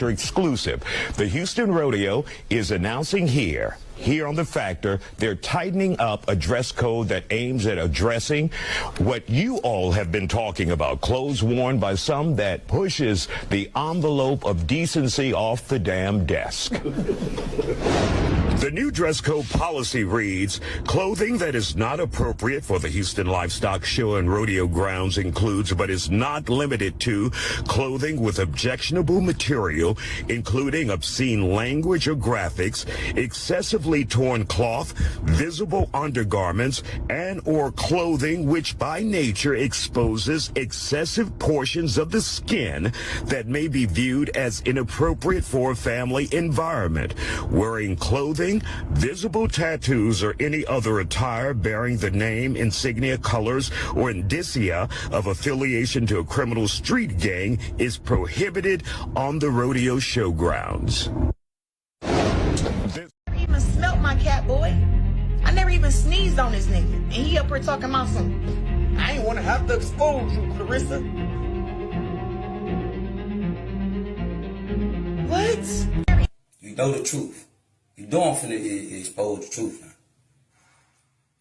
Exclusive. The Houston Rodeo is announcing here on The Factor, they're tightening up a dress code that aims at addressing what you all have been talking about, clothes worn by some that pushes the envelope of decency off the damn desk. The new dress code policy reads, clothing that is not appropriate for the Houston Livestock Show and Rodeo grounds includes, but is not limited to, clothing with objectionable material, including obscene language or graphics, excessively torn cloth, visible undergarments, and or clothing which by nature exposes excessive portions of the skin that may be viewed as inappropriate for a family environment. Wearing clothing, visible tattoos, or any other attire bearing the name, insignia, colors, or indicia of affiliation to a criminal street gang is prohibited on the rodeo showgrounds. I never even smelt my cat, boy. I never even sneezed on this nigga. And he up here talking about something. I ain't want to have to expose you, Clarissa. What? You know the truth. You know I'm finna expose the truth now.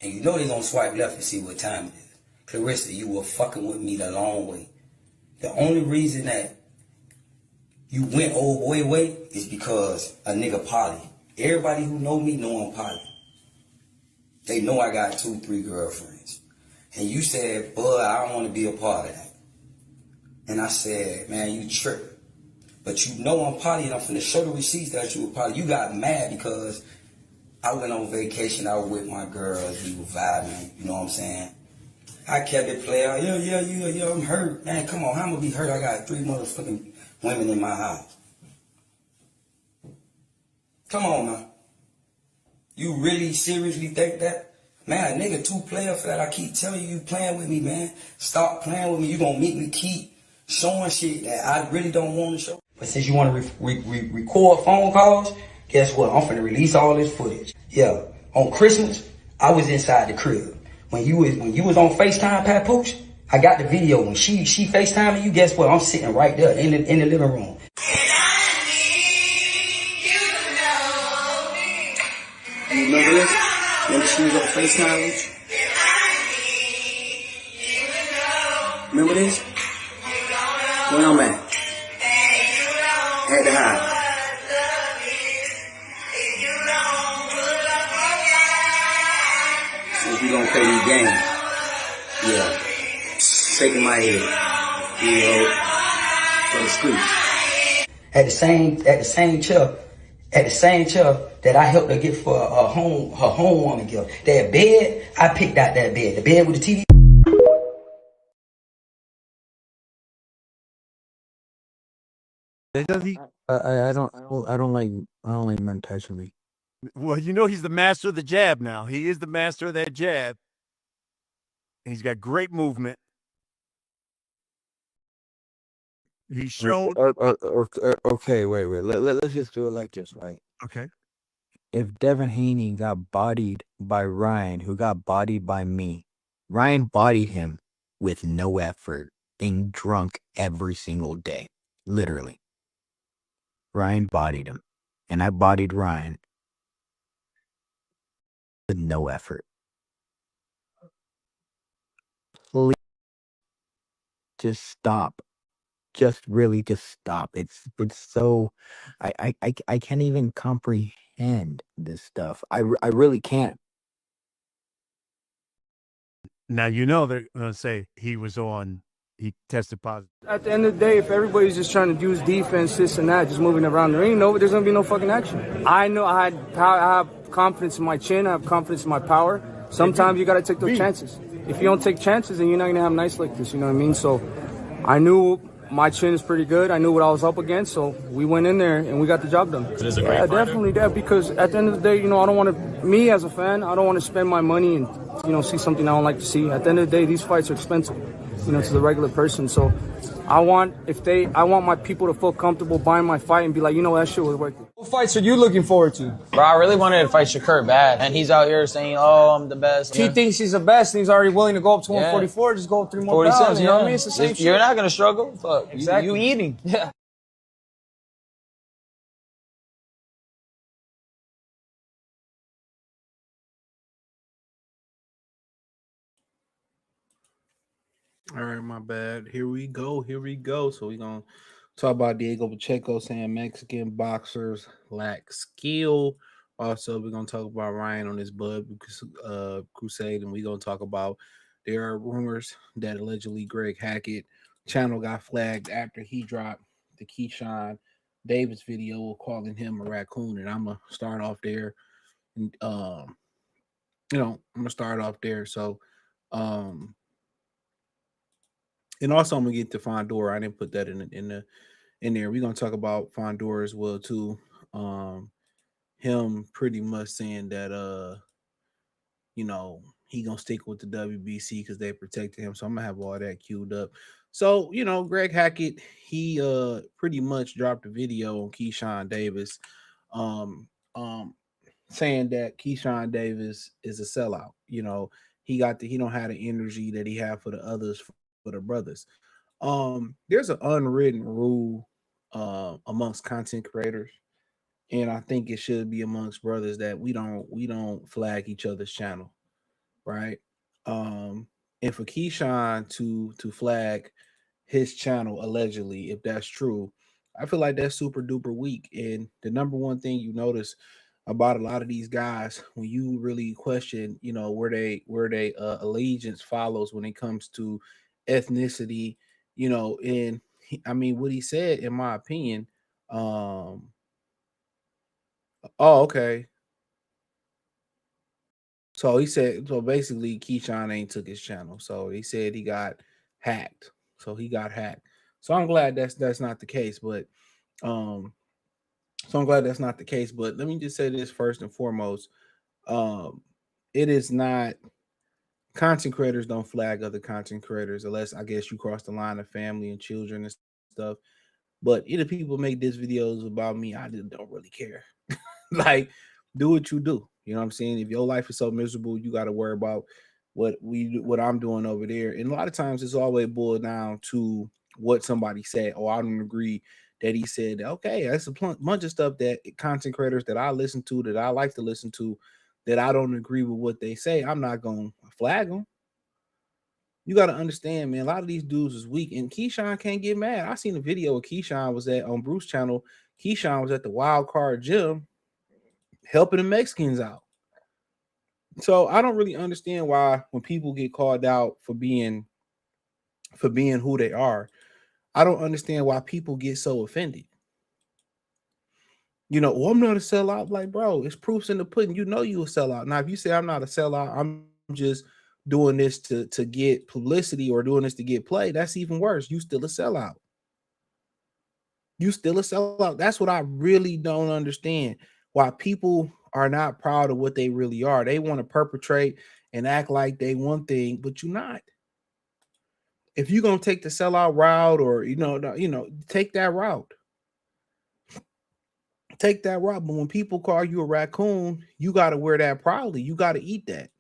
And you know they gonna swipe left and see what time it is. Clarissa, you were fucking with me the long way. The only reason that you went old boy way is because a nigga poly. Everybody who know me know I'm poly. They know I got 2-3 girlfriends. And you said, Bud, I don't want to be a part of that. And I said, man, you tripping. But you know I'm poly, and I'm finna show the receipts that you were poly. You got mad because I went on vacation. I was with my girls. We were vibing. You know what I'm saying? I kept it player. Yeah, I'm hurt. Man, come on. How am I gonna be hurt? I got 3 motherfucking women in my house. Come on, man. You really seriously think that? Man, a nigga 2-player for that. I keep telling you playing with me, man. Stop playing with me. You gonna make me keep showing shit that I really don't want to show. But since you want to record phone calls, guess what? I'm finna release all this footage. Yeah, on Christmas, I was inside the crib. When you was on FaceTime, Papoose, I got the video. When she FaceTiming you, guess what? I'm sitting right there in the living room. You remember this? Remember she was on FaceTime with you? Remember this? Where I'm at? At the house. So if you gonna play these games, yeah, shaking my head, you know, for the streets. At the same chair that I helped her get for her home woman gift. That bed, I picked out that bed. The bed with the TV. Does he? I don't like men touching me. Well, you know he's the master of the jab now. He is the master of that jab. He's got great movement. He's shown. Okay, wait. Let's just do it like this, right? Okay. If Devin Haney got bodied by Ryan, who got bodied by me, Ryan bodied him with no effort, being drunk every single day, literally. Ryan bodied him, and I bodied Ryan with no effort. Please, just stop. Just stop. It's so, I can't even comprehend this stuff. I really can't. Now, you know they're going to say he tested positive. At the end of the day, if everybody's just trying to use defense, this and that, just moving around the ring, there's going to be no fucking action. I know I have confidence in my chin. I have confidence in my power. Sometimes you got to take those chances. If you don't take chances, then you're not going to have nights like this. You know what I mean? So I knew my chin is pretty good. I knew what I was up against. So we went in there and we got the job done. It is a great fighter. Definitely, because at the end of the day, I don't want to, me as a fan, I don't want to spend my money and, see something I don't like to see. At the end of the day, these fights are expensive, to the regular person. So I want my people to feel comfortable buying my fight and be like, that shit was worth it. What fights are you looking forward to? Bro, I really wanted to fight Shakur bad, and he's out here saying, "Oh, I'm the best." He thinks he's the best, and he's already willing to go up to 144. Just go up 3 more pounds. You know what I mean? It's the same shit. You're not gonna struggle. Fuck, exactly. You eating? Yeah. All right, my bad. Here we go. Here we go. So we're gonna talk about Diego Pacheco saying Mexican boxers lack skill. Also, we're gonna talk about Ryan on his Bud crusade, and we're gonna talk about there are rumors that allegedly Greg Hackett channel got flagged after he dropped the Keyshawn Davis video calling him a raccoon. And I'm gonna start off there. And I'm gonna start off there. So and also I'm gonna get to Fondor. I didn't put that in there. We're gonna talk about Fondor as well too. Him pretty much saying that he gonna stick with the WBC because they protected him. So I'm gonna have all that queued up. So Greg Hackett, he pretty much dropped a video on Keyshawn Davis, um, um, saying that Keyshawn Davis is a sellout. He don't have the energy that he had for the others, for the brothers. There's an unwritten rule amongst content creators, and I think it should be amongst brothers that we don't flag each other's channel, right? And for Keyshawn to flag his channel allegedly, if that's true, I feel like that's super duper weak. And the number one thing you notice about a lot of these guys when you really question, where they allegiance follows when it comes to ethnicity, and what he said, in my opinion, oh, okay. So he said, so basically Keyshawn ain't took his channel. So he said he got hacked. So he got hacked. So I'm glad that's not the case, but let me just say this first and foremost. It is not, content creators don't flag other content creators unless I guess you cross the line of family and children and stuff. But either people make these videos about me, I just don't really care. Like, do what you do. You know what I'm saying? If your life is so miserable, you got to worry about what I'm doing over there. And a lot of times it's always boiled down to what somebody said. Oh, I don't agree that he said, okay, that's a bunch of stuff that content creators that I listen to, that I like to listen to, that I don't agree with what they say. I'm not going to flag them. You got to understand, man, a lot of these dudes is weak, and Keyshawn can't get mad. I seen a video of Keyshawn was at on Bruce's channel. Keyshawn was at the Wild Card Gym helping the Mexicans out. So I don't really understand why when people get called out for being who they are, I don't understand why people get so offended. I'm not a sellout. Like, bro, it's proofs in the pudding. You a sellout. Now, if you say I'm not a sellout, I'm just doing this to get publicity or doing this to get play, that's even worse. You still a sellout. That's what I really don't understand. Why people are not proud of what they really are. They want to perpetrate and act like they one thing, but you're not. If you're gonna take the sellout route, or take that route. Take that route. But when people call you a raccoon, you gotta wear that proudly. You gotta eat that.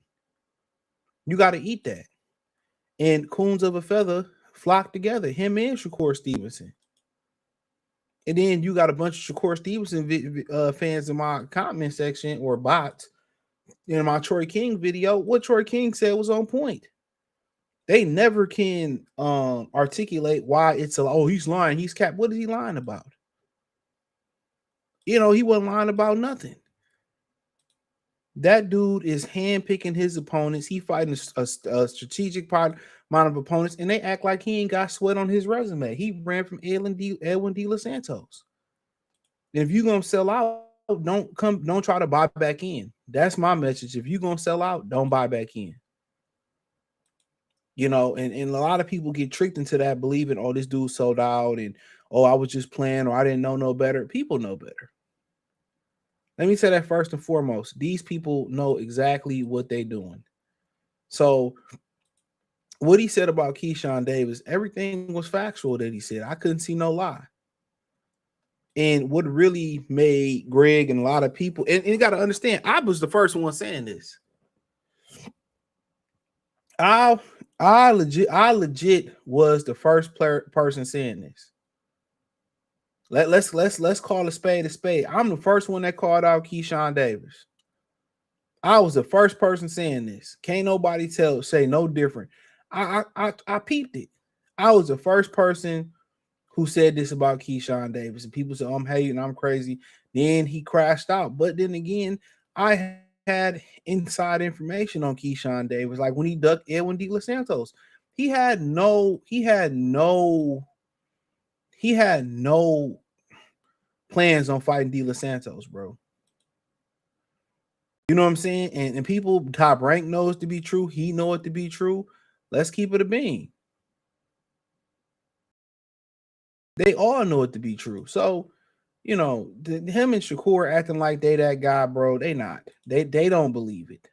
And coons of a feather flock together. Him and Shakur Stevenson. And then you got a bunch of Shakur Stevenson fans in my comment section, or bots, in my Troy King video. What Troy King said was on point. They never can articulate why it's he's lying, he's capped. What is he lying about? He wasn't lying about nothing. That dude is handpicking his opponents. He fighting a strategic amount of opponents, and they act like he ain't got sweat on his resume. He ran from Edwin De Los Santos. And if you're gonna sell out, don't try to buy back in. That's my message. If you're gonna sell out, don't buy back in. And a lot of people get tricked into that, believing, oh, this dude sold out, and I was just playing, or I didn't know no better. People know better. Let me say that first and foremost. These people know exactly what they're doing. So what he said about Keyshawn Davis, everything was factual that he said. I couldn't see no lie. And what really made Greg and a lot of people, and you got to understand, I was the first one saying this. I legit was the first person saying this. Let's call a spade a spade. I'm the first one that called out Keyshawn Davis. I was the first person saying this. Can't nobody say no different. I peeped it. I was the first person who said this about Keyshawn Davis, and people said, I'm hating, I'm crazy. Then he crashed out. But then again, I had inside information on Keyshawn Davis. Like when he ducked Edwin De Los Santos, he had no plans on fighting De Los Santos, bro. You know what I'm saying? And people top rank knows to be true. He know it to be true. Let's keep it a bean. They all know it to be true. So, you know, him and Shakur acting like they that guy, bro. They not. They don't believe it.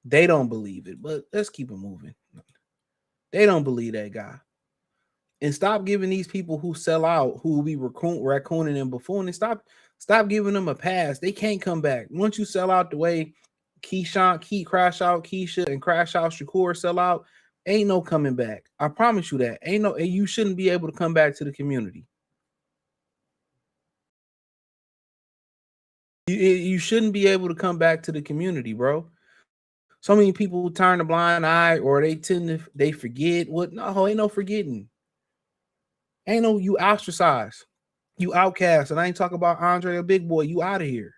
They don't believe it. But let's keep it moving. They don't believe that guy. And stop giving these people who sell out, who will be raccooning and buffooning, stop giving them a pass. They can't come back. Once you sell out the way crash out Keisha and crash out Shakur sell out, ain't no coming back. I promise you that. Ain't no, and you shouldn't be able to come back to the community. You shouldn't be able to come back to the community, bro. So many people turn a blind eye, or they forget. What? No, ain't no forgetting. Ain't no, you ostracized, you outcast, and I ain't talking about Andre or Big Boy. You out of here.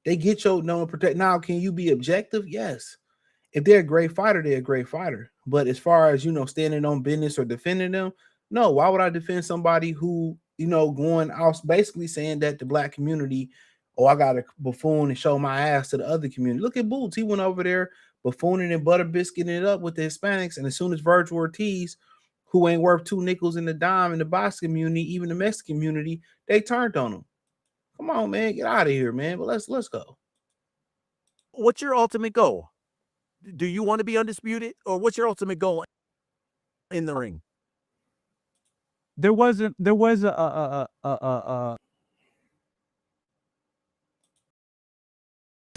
They get your no protect. Now, can you be objective? Yes. If they're a great fighter, they're a great fighter. But as far as, you know, standing on business or defending them, no. Why would I defend somebody who, you know, going out basically saying that the black community, oh, I got to buffoon and show my ass to the other community? Look at Boots. He went over there buffooning and butter biscuiting it up with the Hispanics, and as soon as Virgil Ortiz, who ain't worth 2 nickels in the dime in the box community, even the Mexican community, they turned on him. Come on, man, get out of here, man. But let's go. What's your ultimate goal? Do you want to be undisputed, or what's your ultimate goal in the ring? There was a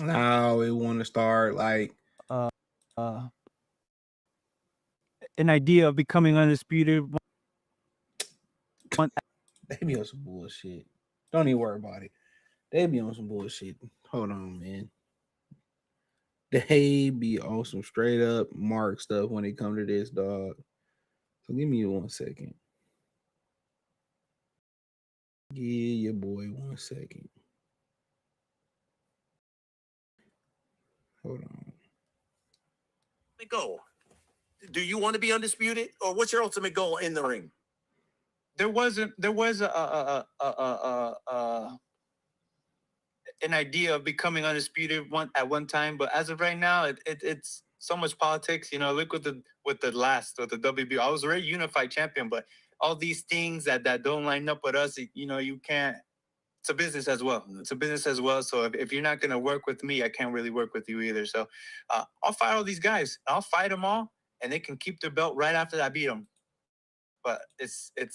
Now we want to start like an idea of becoming undisputed. they be on some bullshit. Don't even worry about it. They be on some bullshit. Hold on, man. They be on some straight up mark stuff when it come to this, dog. So give me 1 second. Give your boy 1 second. Hold on. Goal. Do you want to be undisputed, or what's your ultimate goal in the ring? There was an idea of becoming undisputed at one time, but as of right now, it's so much politics. You know, look with the WB. I was a very unified champion, but all these things that don't line up with us, you know, you can't. It's a business as well. So if you're not gonna work with me, I can't really work with you either. So I'll fight all these guys. I'll fight them all, and they can keep their belt right after I beat them. But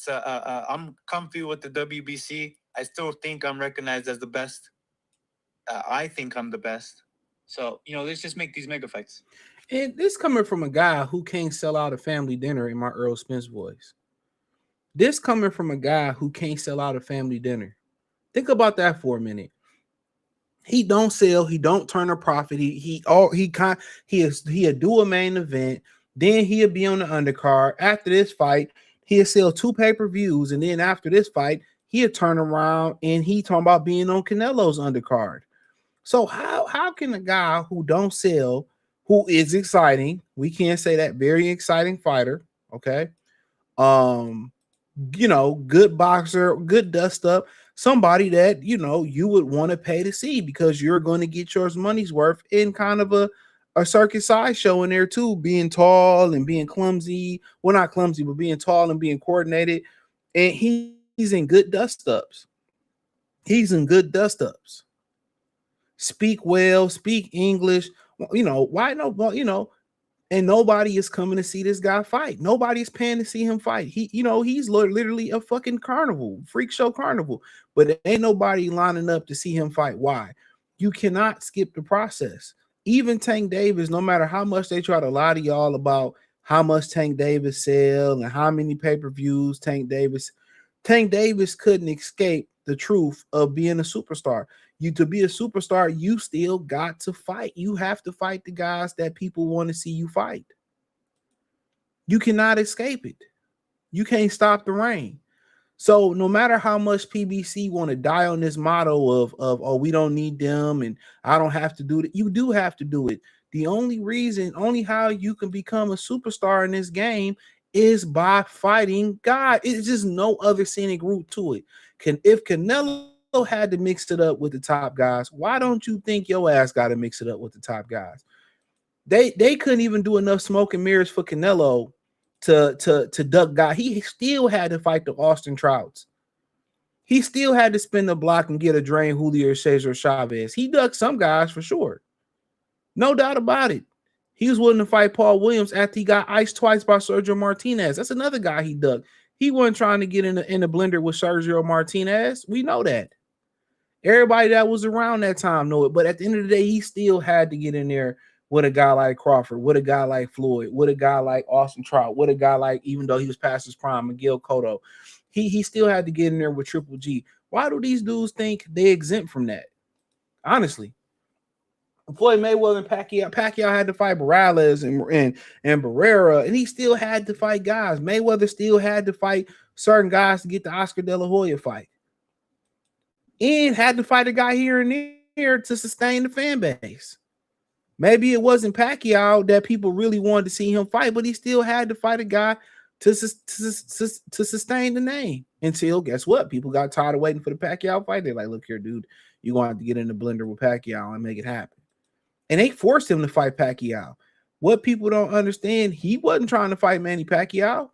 I'm comfy with the WBC. I still think I'm recognized as the best. I think I'm the best. So, you know, let's just make these mega fights. And this coming from a guy who can't sell out a family dinner in my Earl Spence voice. This coming from a guy who can't sell out a family dinner. Think about that for a minute. He don't sell. He don't turn a profit. He'll do a main event. Then he'll be on the undercard. After this fight, he'll sell 2 pay-per-views, and then after this fight, he'll turn around and he talking about being on Canelo's undercard. So how can a guy who don't sell, who is exciting, we can't say that, very exciting fighter, okay? You know, good boxer, good dust up, somebody that, you know, you would want to pay to see because you're going to get your money's worth in kind of a circus sideshow in there too, being tall and being clumsy. Well, not clumsy, but being tall and being coordinated. And he's in good dust ups. Speak well, speak English. You know, why no? Well, you know, and nobody is coming to see this guy fight. Nobody is paying to see him fight. He's literally a fucking carnival, freak show carnival. But ain't nobody lining up to see him fight. Why? You cannot skip the process. Even Tank Davis, no matter how much they try to lie to y'all about how much Tank Davis sell and how many pay-per-views Tank Davis couldn't escape the truth of being a superstar. To be a superstar, you still got to fight. You have to fight the guys that people want to see you fight. You cannot escape it. You can't stop the rain. So no matter how much PBC want to die on this motto of oh, we don't need them and I don't have to do it, you do have to do it. The only how you can become a superstar in this game is by fighting God. It's just no other scenic route to it. If Canelo had to mix it up with the top guys, why don't you think your ass got to mix it up with the top guys? They couldn't even do enough smoke and mirrors for Canelo to duck God. He still had to fight the Austin Trouts. He still had to spin the block and get a drain Julio Cesar Chavez. He ducked some guys for sure. No doubt about it. He was willing to fight Paul Williams after he got iced twice by Sergio Martinez. That's another guy he ducked. He wasn't trying to get in the blender with Sergio Martinez. We know that. Everybody that was around that time know it. But at the end of the day, he still had to get in there with a guy like Crawford, with a guy like Floyd, with a guy like Austin Trout, with a guy like, even though he was past his prime, Miguel Cotto. He still had to get in there with Triple G. Why do these dudes think they exempt from that? Honestly. Floyd Mayweather and Pacquiao had to fight Morales and Barrera, and he still had to fight guys. Mayweather still had to fight certain guys to get the Oscar De La Hoya fight. And had to fight a guy here and there to sustain the fan base. Maybe it wasn't Pacquiao that people really wanted to see him fight, but he still had to fight a guy to sustain the name until, guess what? People got tired of waiting for the Pacquiao fight. They're like, look here, dude, you're going to have to get in the blender with Pacquiao and make it happen. And they forced him to fight Pacquiao. What people don't understand, he wasn't trying to fight Manny Pacquiao.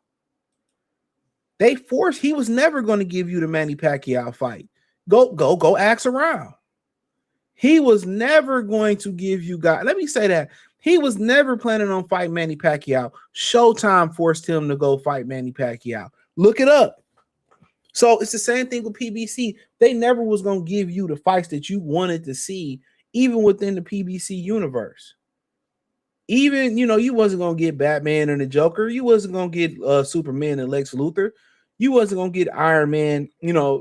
He was never going to give you the Manny Pacquiao fight. Go ask around. He was never going to give you guys. Let me say that. He was never planning on fighting Manny Pacquiao. Showtime forced him to go fight Manny Pacquiao. Look it up. So it's the same thing with PBC. They never was going to give you the fights that you wanted to see, even within the PBC universe. Even, you wasn't going to get Batman and the Joker. You wasn't going to get Superman and Lex Luthor. You wasn't going to get Iron Man,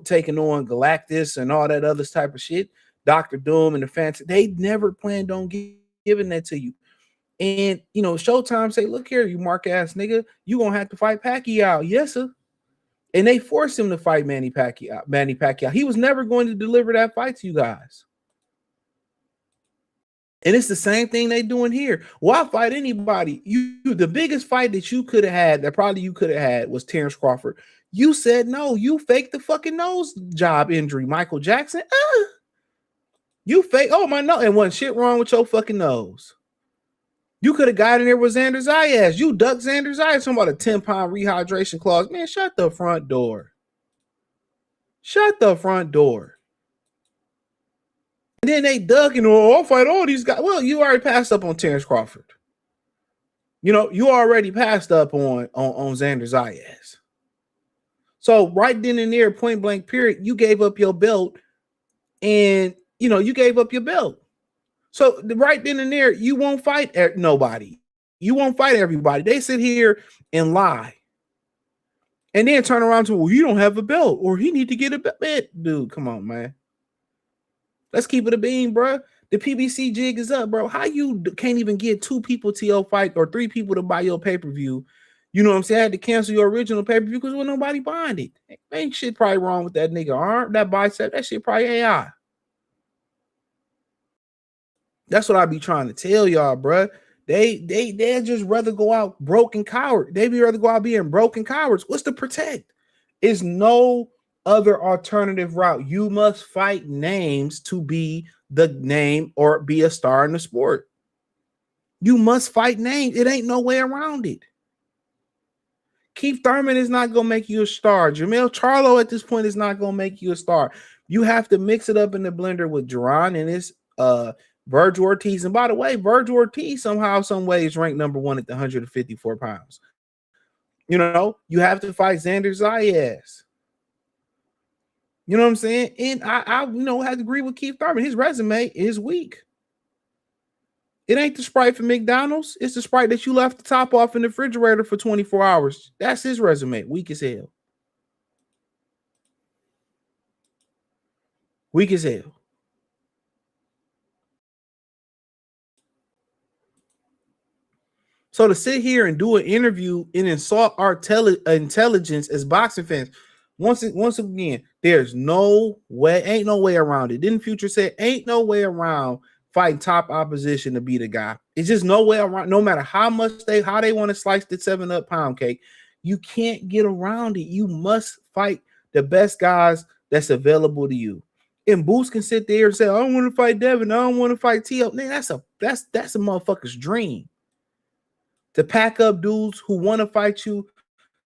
taking on Galactus and all that other type of shit. Dr. Doom and the Fantasy. They never planned on giving that to you. And, Showtime say, look here, you mark ass nigga, you going to have to fight Pacquiao. Yes, sir. And they forced him to fight Manny Pacquiao. He was never going to deliver that fight to you guys. And it's the same thing they doing here. Why fight anybody? The biggest fight that you could have had, that probably you could have had, was Terrence Crawford. You said no. You faked the fucking nose job injury, Michael Jackson. You fake. Oh, my nose. And wasn't shit wrong with your fucking nose. You could have got in there with Xander Zayas. You ducked Xander Zayas. Talking about a 10-pound rehydration clause. Man, shut the front door. Shut the front door. And then they dug and I'll fight all these guys. Well, you already passed up on Terrence Crawford. You already passed up on Xander Zayas. So right then and there, point blank period, you gave up your belt, and you gave up your belt. So right then and there, you won't fight nobody. You won't fight everybody. They sit here and lie. And then turn around to, well, you don't have a belt, or he need to get a belt. Man, dude, come on, man. Let's keep it a beam, bro. The PBC jig is up, bro. How you can't even get 2 people to your fight or 3 people to buy your pay-per-view? You know what I'm saying? I had to cancel your original pay-per-view because well, nobody buying it. Ain't shit probably wrong with that nigga arm, that bicep. That shit probably AI. That's what I be trying to tell y'all, bro. They just rather go out broken coward. They be rather go out being broken cowards. What's to protect? It's no other alternative route. You must fight names to be the name or be a star in the sport. You must fight names. It ain't no way around it. Keith Thurman is not going to make you a star. Jermell Charlo at this point is not going to make you a star. You have to mix it up in the blender with Duran and his Virgil Ortiz. And by the way, Virgil Ortiz somehow, some way is ranked number 1 at the 154 pounds. You have to fight Xander Zayas. You know what I'm saying? And I have to agree with Keith Thurman. His resume is weak. It ain't the Sprite from McDonald's. It's the Sprite that you left the top off in the refrigerator for 24 hours. That's his resume. Weak as hell. Weak as hell. So to sit here and do an interview and insult our intelligence as boxing fans, once again, there's no way, ain't no way around it. Didn't Future say ain't no way around fighting top opposition to be the guy? It's just no way around. No matter how they want to slice the 7-up pound cake, you can't get around it. You must fight the best guys that's available to you. And Boots can sit there and say, I don't want to fight Devin, I don't want to fight T.O. Man, that's a motherfucker's dream. To pack up dudes who want to fight you,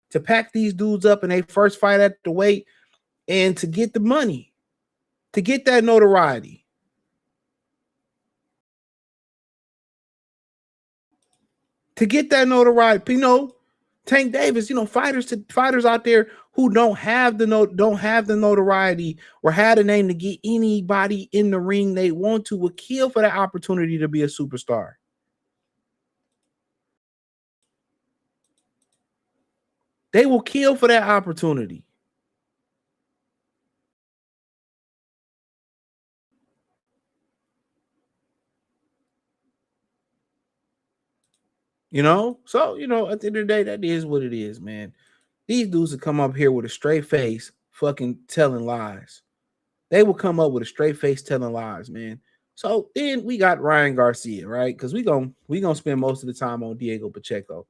to pack these dudes up in their first fight at the weight, and to get the money, to get that notoriety. To get that notoriety, Tank Davis, fighters out there who don't have the notoriety or had a name to get anybody in the ring they want to would kill for that opportunity to be a superstar. They will kill for that opportunity. So, at the end of the day, that is what it is, man. These dudes will come up here with a straight face fucking telling lies. They will come up with a straight face telling lies, man. So then we got Ryan Garcia, right? Because we gonna spend most of the time on Diego Pacheco.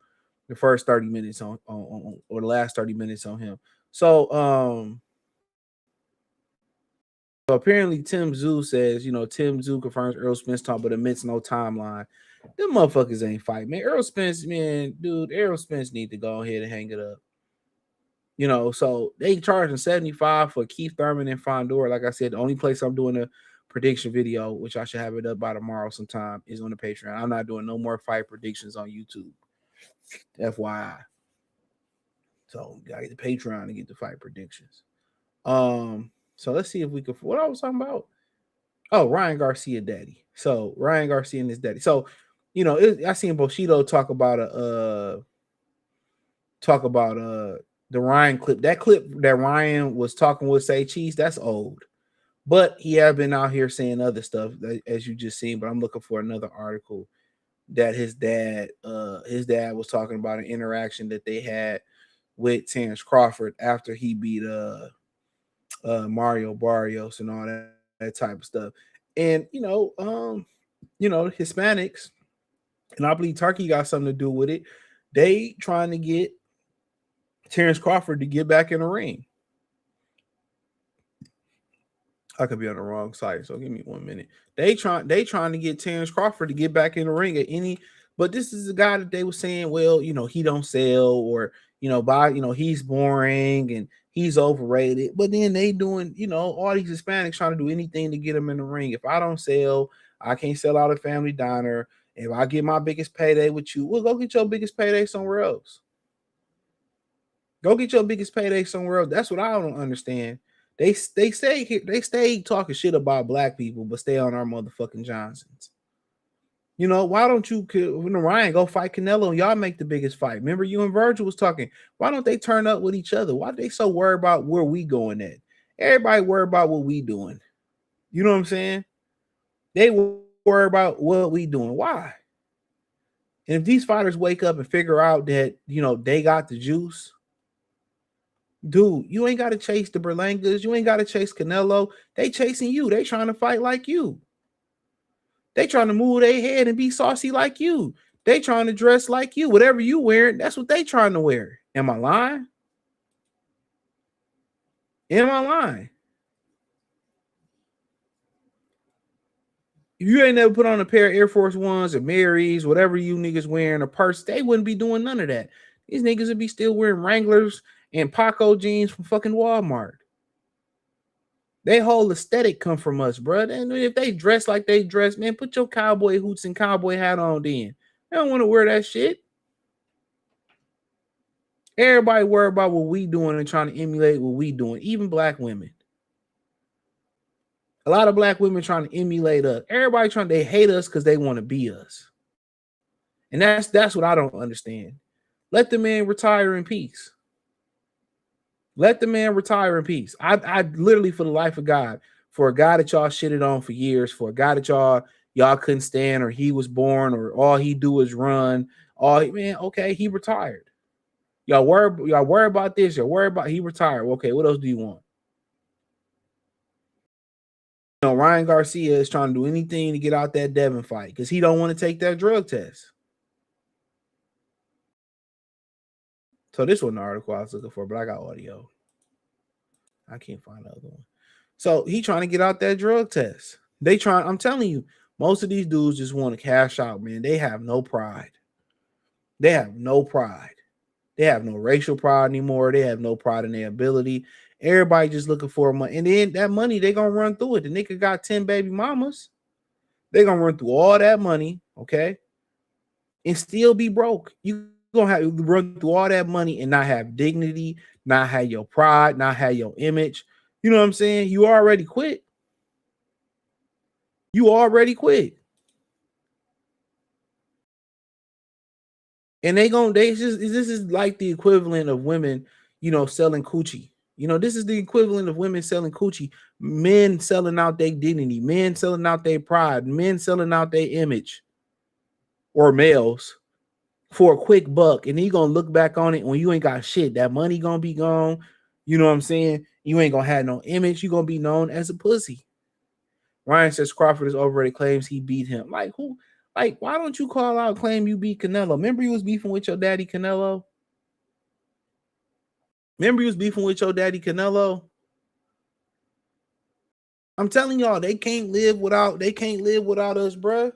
The first 30 minutes on or the last 30 minutes on him. So apparently Tim Tszyu says, Tim Tszyu confirms Errol Spence talk, but admits no timeline. Them motherfuckers ain't fight, man. Errol Spence need to go ahead and hang it up. So they charging 75 for Keith Thurman and Fondor. Like I said, the only place I'm doing a prediction video, which I should have it up by tomorrow sometime, is on the Patreon. I'm not doing no more fight predictions on YouTube. FYI. So gotta get the Patreon to get the fight predictions. So let's see if we could. What I was talking about? Oh, Ryan Garcia daddy. So Ryan Garcia and his daddy. So I seen Bushido talk about the Ryan clip. That clip that Ryan was talking with Say Cheese, that's old. But he have been out here saying other stuff, as you just seen. But I'm looking for another article that his dad was talking about an interaction that they had with Terrence Crawford after he beat Mario Barrios and all that type of stuff. And Hispanics, and I believe Turkey got something to do with it. They trying to get Terrence Crawford to get back in the ring. I could be on the wrong side, so give me 1 minute. They trying to get Terrence Crawford to get back in the ring at any, but this is a guy that they were saying, well, he don't sell, or he's boring and he's overrated. But then they doing, all these Hispanics trying to do anything to get him in the ring. If I don't sell, I can't sell out a family diner. If I get my biggest payday with you, well, go get your biggest payday somewhere else. Go get your biggest payday somewhere else. That's what I don't understand. They stay talking shit about black people, but stay on our motherfucking Johnsons. Why don't you, when Ryan go fight Canelo and y'all make the biggest fight? Remember, you and Virgil was talking. Why don't they turn up with each other? Why are they so worried about where we going at? Everybody worry about what we doing. You know what I'm saying? They worry about what we doing. Why? And if these fighters wake up and figure out that, they got the juice, dude, you ain't got to chase the Berlangas. You ain't got to chase Canelo. They chasing you. They trying to fight like you. They trying to move their head and be saucy like you. They trying to dress like you. Whatever you wearing, that's what they trying to wear. Am I lying? Am I lying? If you ain't never put on a pair of Air Force Ones or Marys, whatever you niggas wearing, a purse, they wouldn't be doing none of that. These niggas would be still wearing Wranglers and Paco jeans from fucking Walmart. They whole aesthetic come from us, bro. And if they dress like they dress, man, put your cowboy hoots and cowboy hat on then. They don't want to wear that shit. Everybody worry about what we doing and trying to emulate what we doing, even black women. A lot of black women trying to emulate us. Everybody they hate us because they want to be us. And that's what I don't understand. Let the man retire in peace. Let the man retire in peace. I literally, for the life of God, for a guy that y'all shitted on for years, for a guy that y'all couldn't stand, or he was born, or all he do is run, Oh man, okay, he retired. Y'all worry about this. Y'all worry about he retired. Okay, what else do you want? You know, Ryan Garcia is trying to do anything to get out that Devin fight because he don't want to take that drug test. So this was an article I was looking for, but I got audio. I can't find the other one. So he trying to get out that drug test. I'm telling you, most of these dudes just want to cash out, man. They have no pride. They have no pride. They have no racial pride anymore. They have no pride in their ability. Everybody just looking for money. And then that money, they going to run through it. The nigga got 10 baby mamas. They going to run through all that money, okay? And still be broke. You going to have to run through all that money and not have dignity, not have your pride, not have your image. You know what I'm saying? You already quit. You already quit. And this is like the equivalent of women, you know, selling coochie. You know, this is the equivalent of women selling coochie, men selling out their dignity, men selling out their pride, men selling out their image, or males for a quick buck. And then you're gonna look back on it when you ain't got shit. That money gonna be gone. You know what I'm saying? You ain't gonna have no image. You're gonna be known as a pussy. Ryan says Crawford is overrated, claims he beat him. Like who? Like, why don't you call out, claim you beat Canelo? Remember you was beefing with your daddy Canelo? I'm telling y'all, they can't live without us, bro.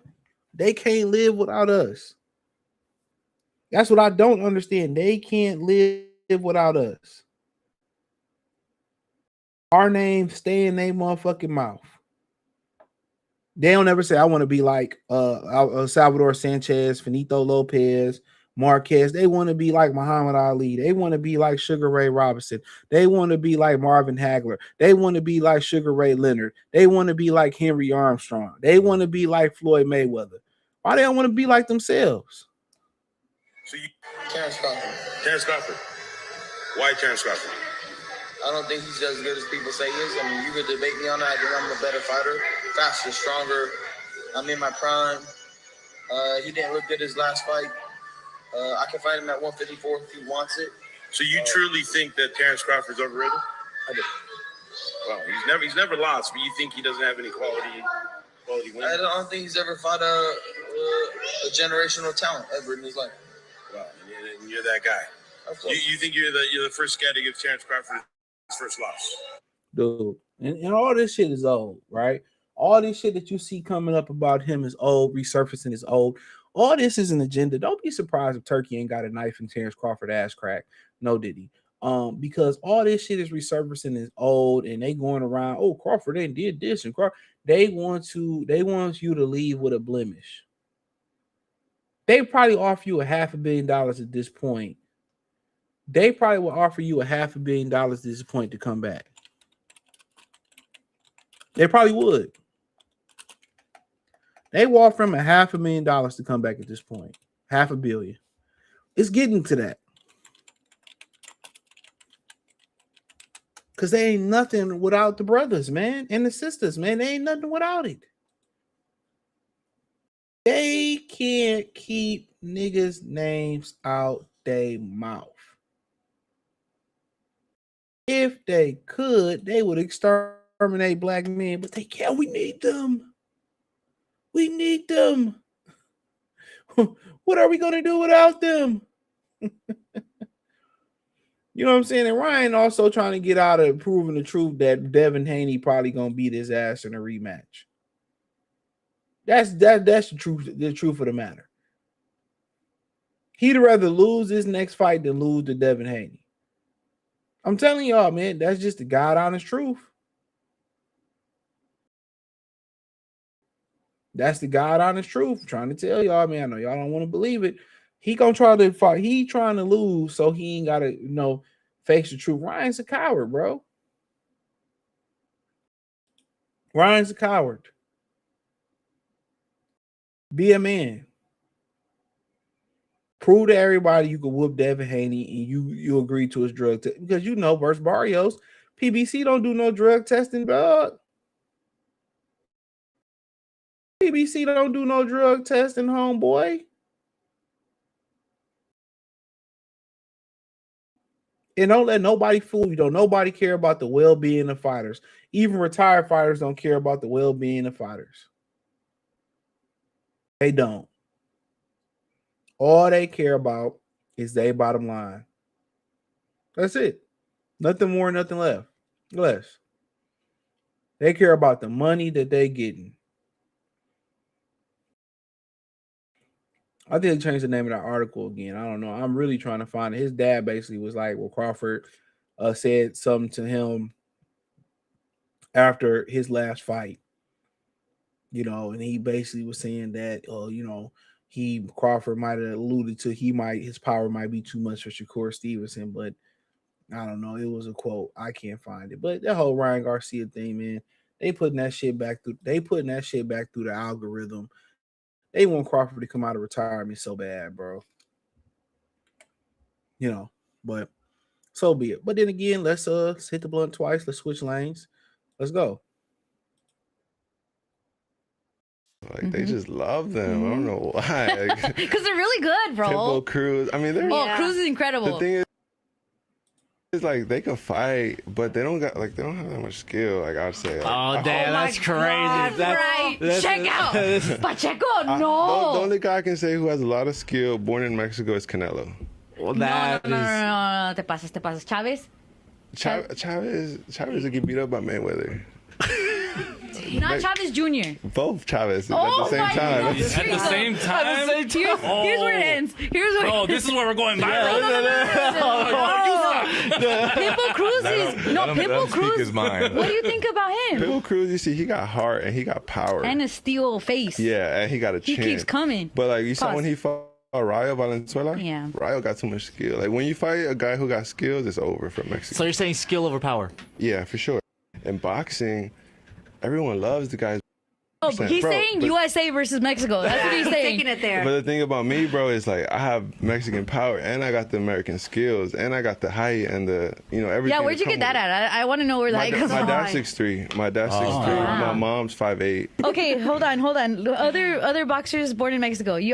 They can't live without us. That's what I don't understand. They can't live without us. Our names stay in their motherfucking mouth. They don't ever say, I want to be like Salvador Sanchez, Finito Lopez, Marquez. They want to be like Muhammad Ali. They want to be like Sugar Ray Robinson. They want to be like Marvin Hagler. They want to be like Sugar Ray Leonard. They want to be like Henry Armstrong. They want to be like Floyd Mayweather. Why they don't want to be like themselves? Terrence Crawford. Terrence Crawford. Why Terrence Crawford? I don't think he's as good as people say he is. I mean, you could debate me on that. I think I'm a better fighter, faster, stronger. I'm in my prime. He didn't look good his last fight. I can fight him at 154 if he wants it. So you truly think that Terrence Crawford's overrated? I do. Well, he's never lost, but you think he doesn't have any quality wins? I don't think he's ever fought a generational talent ever in his life. Well, and you're that guy. Of course. You think you're the first guy to give Terrence Crawford his first loss? Dude, and all this shit is old, right? All this shit that you see coming up about him is old, resurfacing is old. All this is an agenda. Don't be surprised if Turkey ain't got a knife in Terrence Crawford ass crack. No, did he? Because all this shit is resurfacing is old, and they going around. Oh, Crawford ain't did this, and Crawford. They want you to leave with a blemish. They probably offer you $500 million at this point. They probably will offer you $500 million at this point to come back. They probably would. They will offer him $500 million to come back at this point. $500 million. It's getting to that. Because they ain't nothing without the brothers, man, and the sisters, man. They ain't nothing without it. They can't keep niggas' names out their mouth. If they could, they would exterminate black men, but they can't. We need them. We need them. What are we going to do without them? You know what I'm saying? And Ryan also trying to get out of proving the truth that Devin Haney probably going to beat his ass in a rematch. That's the truth of the matter. He'd rather lose his next fight than lose to Devin Haney. I'm telling y'all, man, that's just the God honest truth. That's the God honest truth. I'm trying to tell y'all, man. I know y'all don't want to believe it. He gonna try to fight. He trying to lose, so he ain't gotta, face the truth. Ryan's a coward, bro. Ryan's a coward. Be a man. Prove to everybody you can whoop Devin Haney and you agree to his drug test. Because versus Barrios, PBC don't do no drug testing, dog. PBC don't do no drug testing, homeboy. And don't let nobody fool you. Don't nobody care about the well-being of fighters. Even retired fighters don't care about the well-being of fighters. They don't. All they care about is their bottom line. That's it. Nothing more, nothing less. They care about the money that they getting. I think they changed the name of that article again. I don't know. I'm really trying to find it. His dad basically was like, well, Crawford said something to him after his last fight, and he basically was saying that, Crawford might have alluded to his power might be too much for Shakur Stevenson, but I don't know. It was a quote. I can't find it. But that whole Ryan Garcia thing, man, they putting that shit back through the algorithm. They want Crawford to come out of retirement so bad, bro. But so be it. But then again, let's hit the blunt twice. Let's switch lanes. Let's go. Like they just love them. I don't know why. Because they're really good, bro. Pitbull, Cruz. I mean, they're. Cruz is incredible. The thing is like they can fight, but they don't have that much skill. Like I'd say. Like, damn, that's crazy. That's right. Check out Pacheco. No. The only guy I can say who has a lot of skill, born in Mexico, is Canelo. Well, no. Te pasas. Chavez. Chavez will get beat up by Mayweather. Not Chavez Jr. Both Chavez at the same time. At the same time? Here's where it ends. This is where we're going viral. Pitbull Cruz is... No, Pitbull Cruz... What do you think about him? Pitbull Cruz, you see, he got heart and he got power. And a steel face. Yeah, and he got a chin. He keeps coming. But like you saw when he fought Rayo Valenzuela? Yeah. Rayo got too much skill. Like when you fight a guy who got skills, it's over for Mexico. So you're saying skill over power? Yeah, for sure. In boxing, everyone loves the guys. Oh, but he's saying USA versus Mexico. That's what he's saying. Taking it there. But the thing about me, bro, is like I have Mexican power and I got the American skills and I got the height and the everything. Yeah, where'd you get that at? I want to know where the height comes from. My dad's 6'3". My dad's 6'3". My mom's 5'8". Okay, hold on. Other boxers born in Mexico. You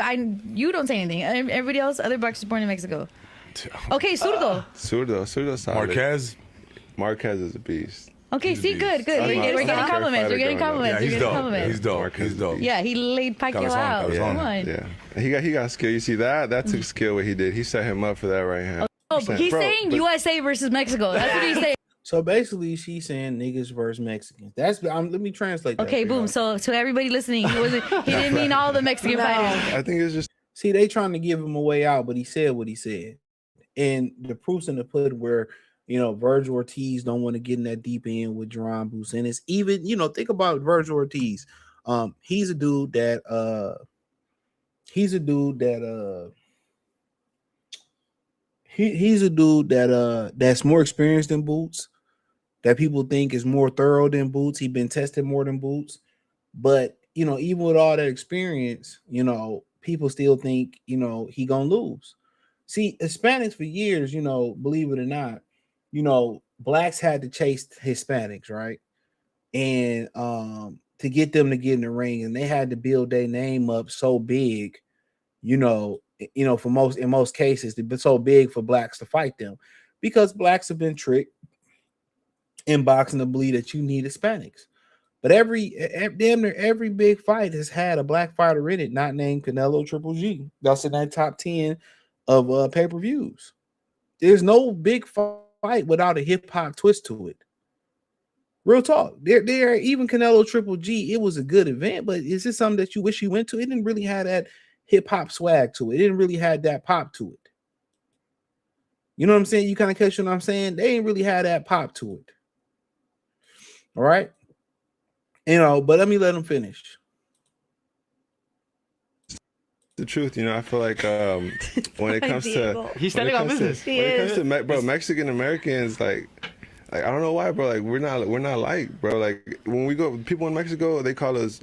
don't say anything. Everybody else, other boxers born in Mexico. Okay, Zurdo. Zurdo solid. Marquez is a beast. Okay, see, good. We're getting compliments. He's dope. Yeah, he laid Pacquiao out. Come on. Yeah. He got skill. You see that? That took skill what he did. He set him up for that right hand. Oh, but he's saying USA versus Mexico. That's what he's saying. So basically, she's saying niggas versus Mexicans. Let me translate that. Okay, boom. So to everybody listening, he didn't mean all the Mexican fighters. I think it's just they trying to give him a way out, but he said what he said, and the proof's in the pudding where. Virgil Ortiz don't want to get in that deep end with Jerron Bruce. And it's even, think about Virgil Ortiz. He's a dude that that's more experienced than Boots, that people think is more thorough than Boots. He's been tested more than Boots. But, even with all that experience, people still think, he gonna lose. See, Hispanics for years, believe it or not, blacks had to chase Hispanics, right? And to get them to get in the ring, and they had to build their name up so big, in most cases, they've been so big for blacks to fight them because blacks have been tricked in boxing to believe that you need Hispanics. But damn near every big fight has had a black fighter in it, not named Canelo Triple G. That's in that top 10 of pay-per-views. There's no big fight without a hip-hop twist to it. Real talk. There even Canelo Triple G, it was a good event, but is this something that you wish you went to? It didn't really have that hip-hop swag to it. It didn't really have that pop to it. You know what I'm saying? You kind of catch what I'm saying? They ain't really had that pop to it. All right? But let me let them finish. the truth, I feel like when it comes to he's standing on business. When it comes to Mexican Americans, like I don't know why, bro. Like we're not like, bro. Like when we go, people in Mexico, they call us.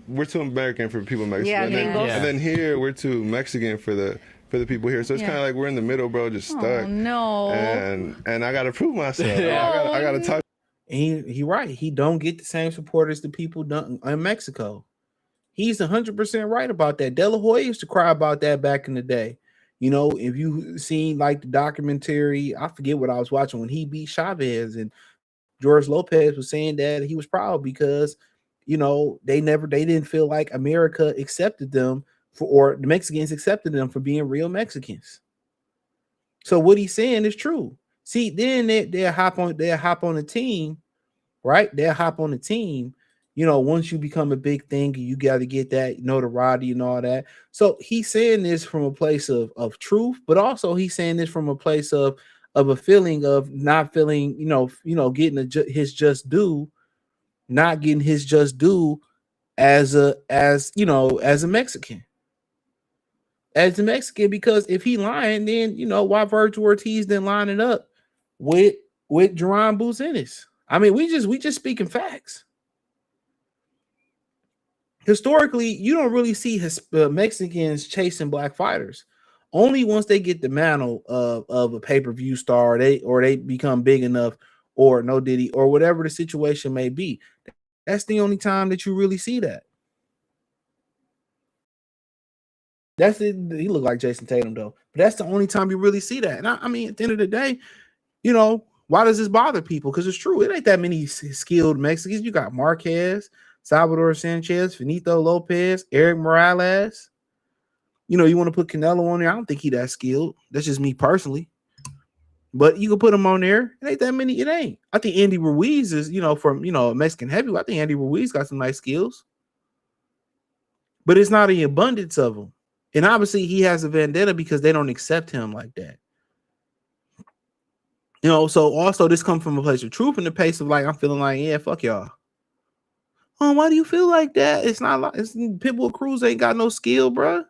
We're too American for people in Mexico, and then here we're too Mexican for the people here. So it's kind of like we're in the middle, bro, just stuck. Oh, no. And I gotta prove myself. I gotta talk. And he right. He don't get the same support as the people done in Mexico. He's 100% right about that. De La Hoya used to cry about that back in the day. You know, if you seen like the documentary, I forget what I was watching when he beat Chavez, and George Lopez was saying that he was proud because, you know, they didn't feel like America accepted them or the Mexicans accepted them for being real Mexicans. So what he's saying is true. See, then they'll hop on the team, right? They'll hop on the team. You know, once you become a big thing, you got to get that notoriety and all that. So he's saying this from a place of truth, but also he's saying this from a place of a feeling of not feeling, getting his just due, not getting his just due as a Mexican. As a Mexican, because if he lying, then why Virgil Ortiz then lining up with Jerron Bucenis? I mean, we just speaking facts. Historically, you don't really see Mexicans chasing black fighters. Only once they get the mantle of a pay-per-view star, they become big enough, or no Diddy, or whatever the situation may be. That's the only time that you really see that. That's it. He looked like Jason Tatum though, but that's the only time you really see that. And I mean, at the end of the day, why does this bother people? Because it's true. It ain't that many skilled Mexicans. You got Marquez, Salvador Sanchez, Finito Lopez, Eric Morales. You want to put Canelo on there. I don't think he that skilled. That's just me personally. But you can put him on there. It ain't that many. It ain't. I think Andy Ruiz is, from Mexican heavyweight. I think Andy Ruiz got some nice skills. But it's not an abundance of them. And obviously he has a vendetta because they don't accept him like that. So also this comes from a place of truth in the pace of like, I'm feeling like, yeah, fuck y'all. Oh, why do you feel like that? It's not like Pitbull Cruz ain't got no skill, bro.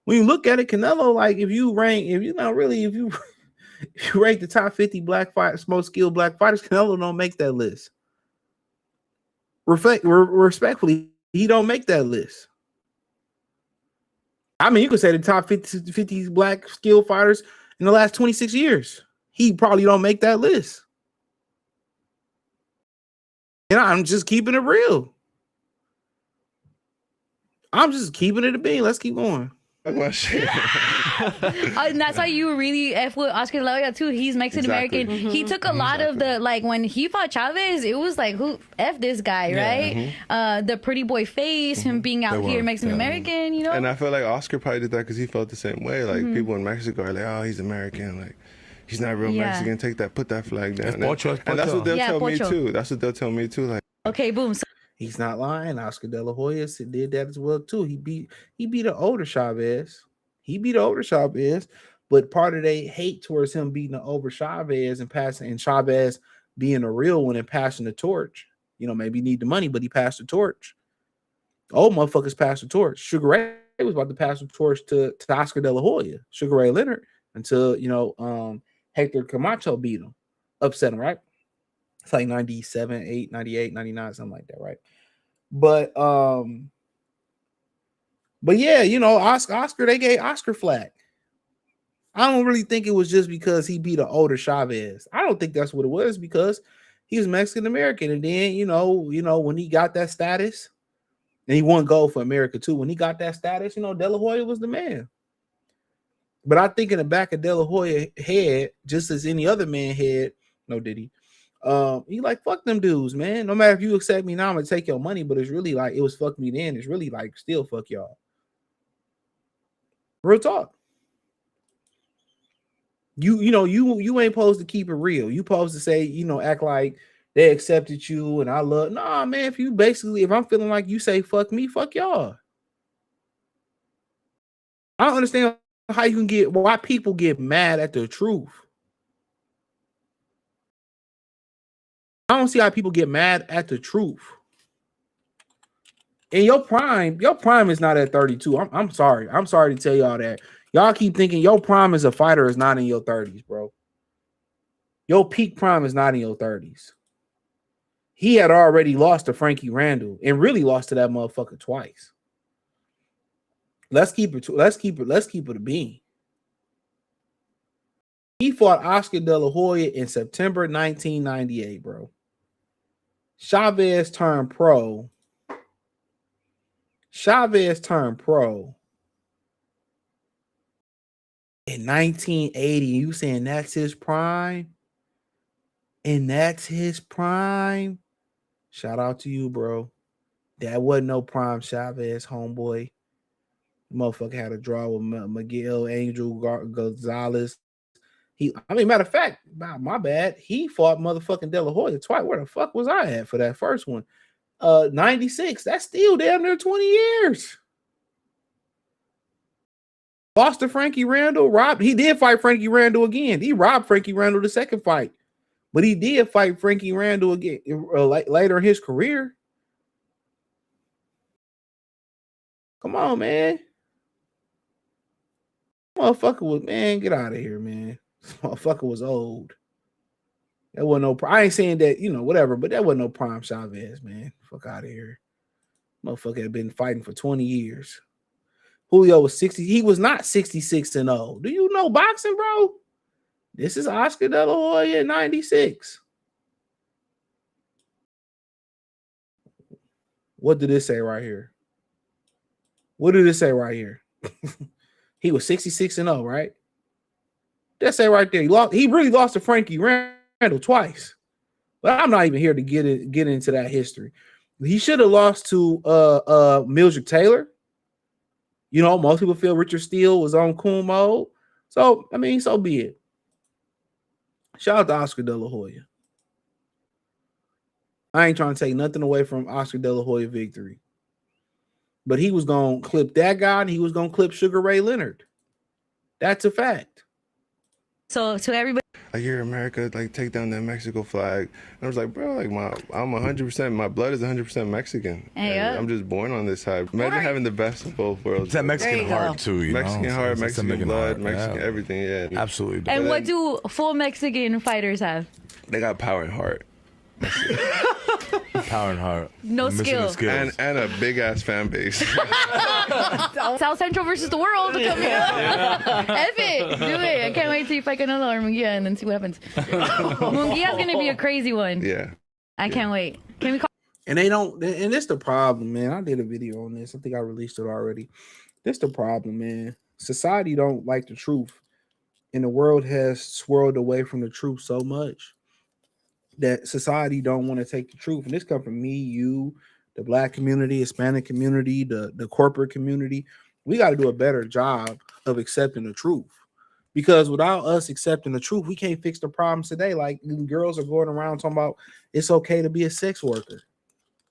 When you look at it, Canelo, like if you rank the top 50 black fighters, most skilled black fighters, Canelo don't make that list. Respectfully, he don't make that list. I mean, you could say the top 50 black skilled fighters in the last 26 years. He probably don't make that list. And I'm just keeping it real. I'm just keeping it a bean. Let's keep going. And that's why you really F with Oscar De La Hoya too. He's Mexican American. Exactly. He took a lot of the, like when he fought Chavez, it was like, who F this guy, right? The pretty boy face, him being out here Mexican American, And I feel like Oscar probably did that because he felt the same way. Like people in Mexico are like, oh, he's American, like he's not real Mexican. Put that flag down. And that's what they'll tell me too. That's what they'll tell me too. Like, okay, boom. So he's not lying. Oscar De La Hoya did that as well too. He beat an older Chavez. But part of they hate towards him beating the over Chavez and Chavez being a real one and passing the torch. Maybe need the money, but he passed the torch. Old motherfuckers passed the torch. Sugar Ray was about to pass the torch to Oscar De La Hoya, Sugar Ray Leonard, until Hector Camacho beat him, upset him, right? It's like 97, 8, 98, 99, something like that, right? But yeah, Oscar, they gave Oscar flack. I don't really think it was just because he beat an older Chavez. I don't think that's what it was, because he's Mexican American. And then, when he got that status, and he won gold for America too. When he got that status, De La Hoya was the man. But I think in the back of De La Hoya head, just as any other man head, no Diddy, he like, fuck them dudes, man. No matter if you accept me now, I'm gonna take your money. But it's really like, it was fuck me then. It's really like still fuck y'all. Real talk. You ain't supposed to keep it real. You supposed to say, act like they accepted you and I love. Nah, man. If I'm feeling like you say fuck me, fuck y'all. I don't understand why people get mad at the truth. I don't see how people get mad at the truth. And your prime is not at 32. I'm sorry. I'm sorry to tell y'all that. Y'all keep thinking your prime as a fighter is not in your 30s, bro. Your peak prime is not in your 30s. He had already lost to Frankie Randall and really lost to that motherfucker twice. Let's keep it a bean. He fought Oscar De La Hoya in September 1998, bro. Chavez turned pro in 1980, you saying that's his prime? And that's his prime? Shout out to you, bro. That wasn't no prime Chavez, homeboy. Motherfucker had a draw with Miguel Angel Gonzalez. Matter of fact, my bad. He fought motherfucking De La Hoya twice. Where the fuck was I at for that first one? 96. That's still damn near 20 years. Lost to Frankie Randall. He did fight Frankie Randall again. He robbed Frankie Randall the second fight. But he did fight Frankie Randall again later in his career. Come on, man. Motherfucker was, man, get out of here, man. This motherfucker was old. That wasn't no, I ain't saying that, whatever, but that wasn't no prime Chavez, man. Fuck out of here. Motherfucker had been fighting for 20 years. Julio was 60. He was not 66-0. Do you know boxing, bro? This is Oscar De La Hoya at 96. What did it say right here? What did it say right here? He was 66-0, right? That say right there. He really lost to Frankie Randall twice. But I'm not even here to get into that history. He should have lost to Mildred Taylor. Most people feel Richard Steele was on cool mode. So, so be it. Shout out to Oscar De La Hoya. I ain't trying to take nothing away from Oscar De La Hoya victory. But he was going to clip that guy and he was going to clip Sugar Ray Leonard. That's a fact. So to everybody, I hear America take down that Mexico flag. And I was like, bro, I'm 100%. My blood is 100% Mexican. I'm just born on this side. Imagine having the best of both worlds. It's that Mexican heart too, Mexican heart, Mexican blood, Mexican everything. Yeah, absolutely. And what do full Mexican fighters have? They got power and heart. Power and heart. No skill. And a big ass fan base. South Central versus the world. Come here. F it. Do it. I can't wait till you fight Canelo or Munguia and then see what happens. Munguia's going to be a crazy one. Yeah. I can't wait. Can we call? And they don't, and it's the problem, man. I did a video on this. I think I released it already. This the problem, man. Society don't like the truth. And the world has swirled away from the truth so much that society don't want to take the truth. And this comes from me, you, the Black community, Hispanic community, the corporate community. We got to do a better job of accepting the truth. Because without us accepting the truth, we can't fix the problems today. Like girls are going around talking about it's okay to be a sex worker.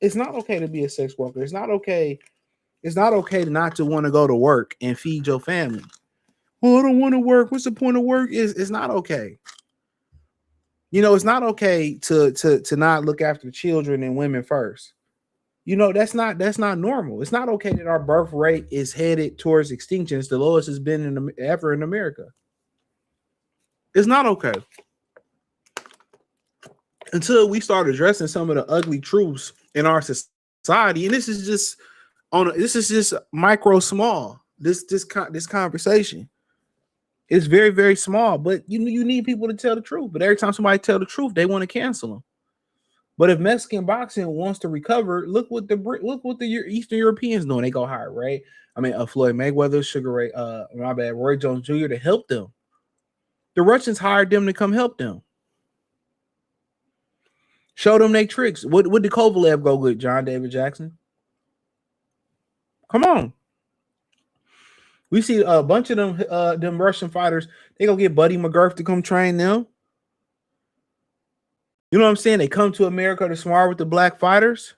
It's not okay to be a sex worker. It's not okay. It's not okay not to want to go to work and feed your family. Oh, I don't want to work. What's the point of work? It's not okay. It's not okay to not look after children and women first. That's not normal. It's not okay that our birth rate is headed towards extinction. It's the lowest it's been ever in America. It's not okay. Until we start addressing some of the ugly truths in our society, and this is just micro small. This conversation. It's very, very small, but you need people to tell the truth. But every time somebody tell the truth, they want to cancel them. But if Mexican boxing wants to recover, look what the Eastern Europeans doing. They go hard, right? Floyd Mayweather, Sugar Ray, Roy Jones Jr. to help them. The Russians hired them to come help them. Show them their tricks. What did Kovalev go with? John David Jackson? Come on. We see a bunch of them Russian fighters. They gonna get Buddy McGurk to come train them. You know what I'm saying? They come to America to spar with the black fighters.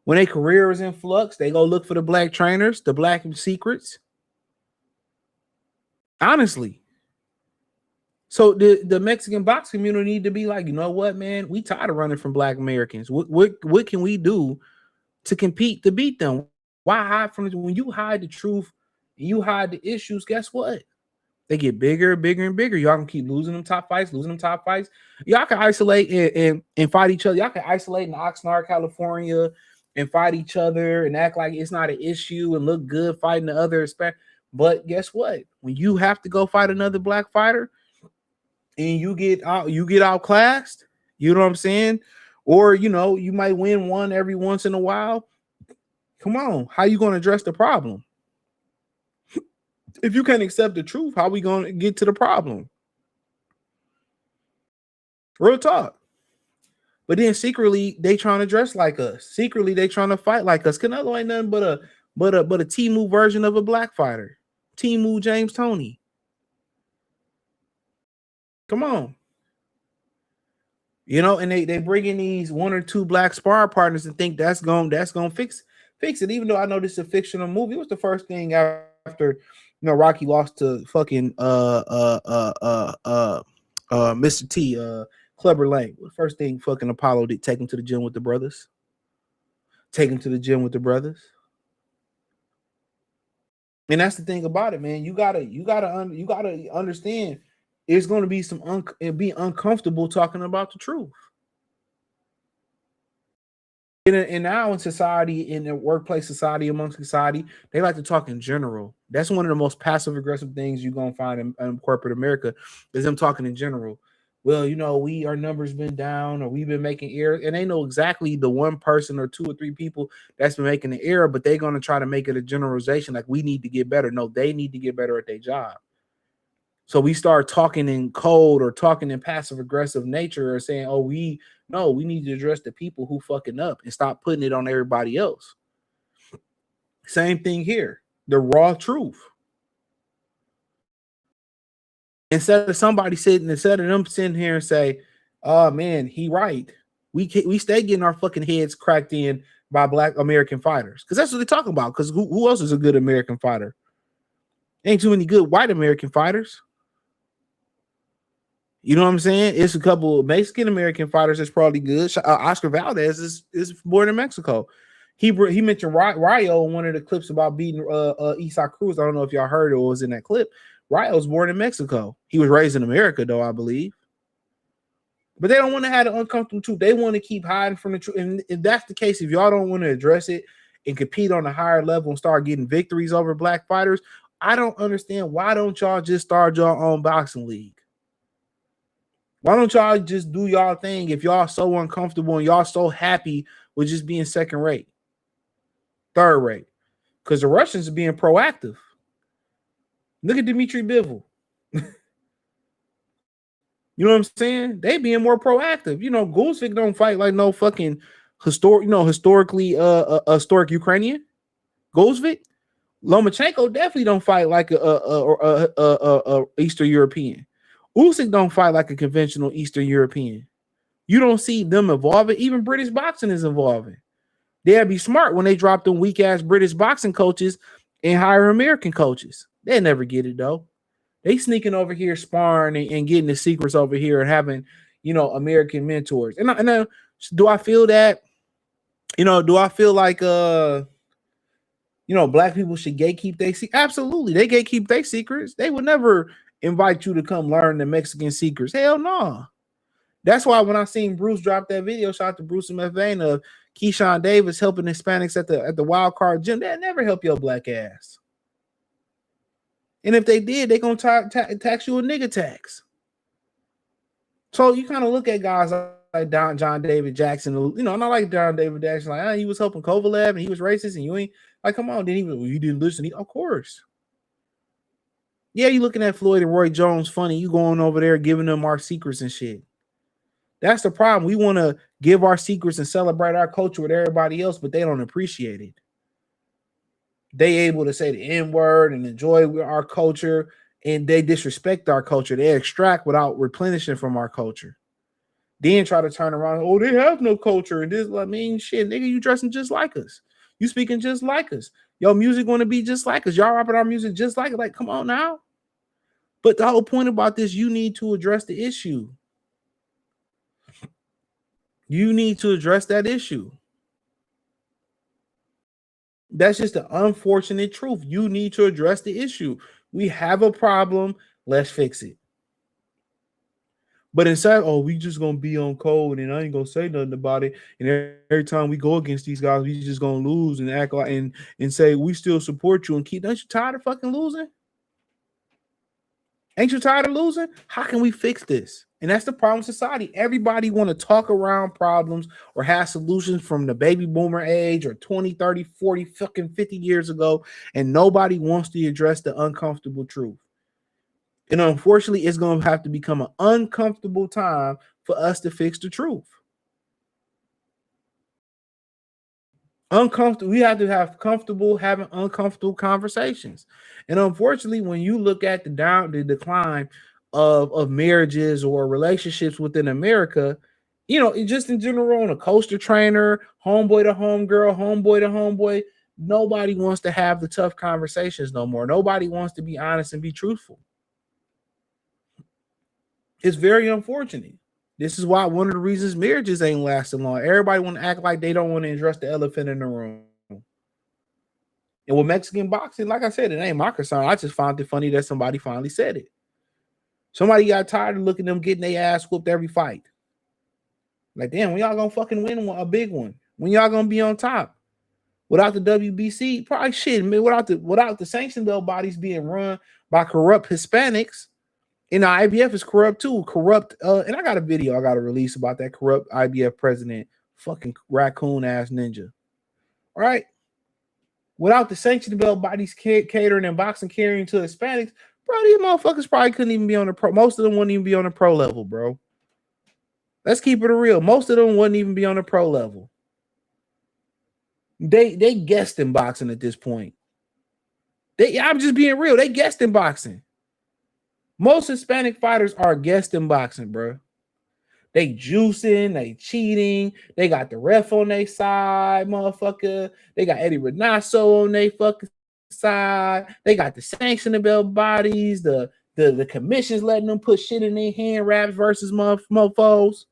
When their career is in flux, they go look for the black trainers, the black secrets. Honestly. So the Mexican boxing community need to be like, you know what, man? We tired of running from black Americans. What can we do to compete to beat them? Why hide from it? When you hide the truth, you hide the issues, guess what? They get bigger, bigger, and bigger. Y'all can keep losing them top fights. Y'all can isolate and fight each other. Y'all can isolate in Oxnard, California, and fight each other and act like it's not an issue and look good fighting the other. But guess what? When you have to go fight another black fighter and you get outclassed, you know what I'm saying? Or, you might win one every once in a while. Come on. How you going to address the problem? If you can't accept the truth, how we gonna get to the problem? Real talk. But then secretly they trying to dress like us. Secretly they trying to fight like us. Canelo ain't nothing but a Timu version of a black fighter. Timu James Toney. Come on. You know, and they bring in these 1 or 2 black spar partners and think that's gonna fix it. Even though I know this is a fictional movie, it was the first thing after Rocky lost to fucking Mr. T, Clubber Lang. The first thing fucking Apollo did, take him to the gym with the brothers. And that's the thing about it, man. You gotta understand. It's going to be be uncomfortable talking about the truth. And now in society, in the workplace society, amongst society, they like to talk in general. That's one of the most passive aggressive things you're going to find in corporate America is them talking in general. Well, our numbers been down, or we've been making errors, and they know exactly the one person or 2 or 3 people that's been making the error, but they're going to try to make it a generalization like we need to get better. No, they need to get better at their job. So we start talking in code or talking in passive aggressive nature or saying, we need to address the people who fucking up and stop putting it on everybody else. Same thing here. The raw truth. Instead of them sitting here and say, oh man, he right. We stay getting our fucking heads cracked in by black American fighters. Because that's what they're talking about. Because who else is a good American fighter? Ain't too many good white American fighters. You know what I'm saying? It's a couple of Mexican American fighters that's probably good. Oscar Valdez is born in Mexico. He mentioned Rayo in one of the clips about beating Isaac Cruz. I don't know if y'all heard it or was in that clip. Rayo was born in Mexico. He was raised in America, though, I believe. But they don't want to have the uncomfortable truth. They want to keep hiding from the truth. And if that's the case, if y'all don't want to address it and compete on a higher level and start getting victories over black fighters, I don't understand. Why don't y'all just start your own boxing league? Why don't y'all just do y'all thing if y'all so uncomfortable and y'all so happy with just being second rate, third rate? Because the Russians are being proactive. Look at Dmitry Bivol. You know what I'm saying? They being more proactive. Gulsvik don't fight like no fucking historically historic Ukrainian. Gulsvik. Lomachenko definitely don't fight like a Eastern European. Usyk don't fight like a conventional Eastern European. You don't see them evolving. Even British boxing is evolving. They'd be smart when they drop them weak ass British boxing coaches and hire American coaches. They never get it though. They sneaking over here sparring and getting the secrets over here and having, American mentors. And do I feel that? Do I feel like black people should gatekeep their secrets? Absolutely, they gatekeep their secrets. They would never invite you to come learn the Mexican secrets. Hell no. That's why when I seen Bruce drop that video, shout out to Bruce and Vein of Keyshawn Davis helping Hispanics at the wild card gym, they'll never help your black ass. And if they did, they gonna tax you a nigga tax. So you kind of look at guys like John David Jackson, not like John David Jackson, like he was helping Kovalev and he was racist and you ain't like, come on, you didn't listen. Of course. Yeah, you looking at Floyd and Roy Jones funny. You going over there giving them our secrets and shit. That's the problem. We want to give our secrets and celebrate our culture with everybody else, but they don't appreciate it. They able to say the N-word and enjoy our culture, and they disrespect our culture. They extract without replenishing from our culture. Then try to turn around, they have no culture. And this, shit, nigga, you dressing just like us. You speaking just like us. Your music want to be just like us. Y'all rapping our music just like it. Like, come on now. But the whole point about this, you need to address the issue. You need to address that issue. That's just the unfortunate truth. You need to address the issue. We have a problem. Let's fix it. But instead, we just going to be on code and I ain't going to say nothing about it. And every time we go against these guys, we just going to lose and act like and say, we still support you and keep. Don't you tired of fucking losing? Ain't you tired of losing? How can we fix this? And that's the problem with society. Everybody want to talk around problems or have solutions from the baby boomer age or 20, 30, 40, fucking 50 years ago. And nobody wants to address the uncomfortable truth. And unfortunately, it's going to have to become an uncomfortable time for us to fix the truth. Uncomfortable. We have to have having uncomfortable conversations. And unfortunately, when you look at the decline of marriages or relationships within America, you know, just in general, on a coaster trainer, homeboy to homegirl, homeboy to homeboy, nobody wants to have the tough conversations no more. Nobody wants to be honest and be truthful. It's very unfortunate. This is why one of the reasons marriages ain't lasting long. Everybody want to act like they don't want to address the elephant in the room. And with Mexican boxing, like I said, it ain't my concern. I just found it funny that somebody finally said it. Somebody got tired of looking at them getting their ass whooped every fight. Like, damn, when y'all gonna fucking win a big one? When y'all gonna be on top? Without the WBC, probably shit, man. Without the sanction belt bodies being run by corrupt Hispanics. And the IBF is corrupt too. And I got a video I got to release about that corrupt IBF president, fucking raccoon ass ninja. All right. Without the sanctioned belt bodies catering and boxing carrying to Hispanics, bro, these motherfuckers probably couldn't even be on the pro. Most of them wouldn't even be on the pro level, bro. Let's keep it real. Most of them wouldn't even be on the pro level. They guessed in boxing at this point. I'm just being real. They guessed in boxing. Most Hispanic fighters are guests in boxing, bro. They juicing, they cheating. They got the ref on their side, motherfucker. They got Eddie Renasso on their fucking side. They got the sanctioning belt bodies, the commissions letting them put shit in their hand wraps versus mofos.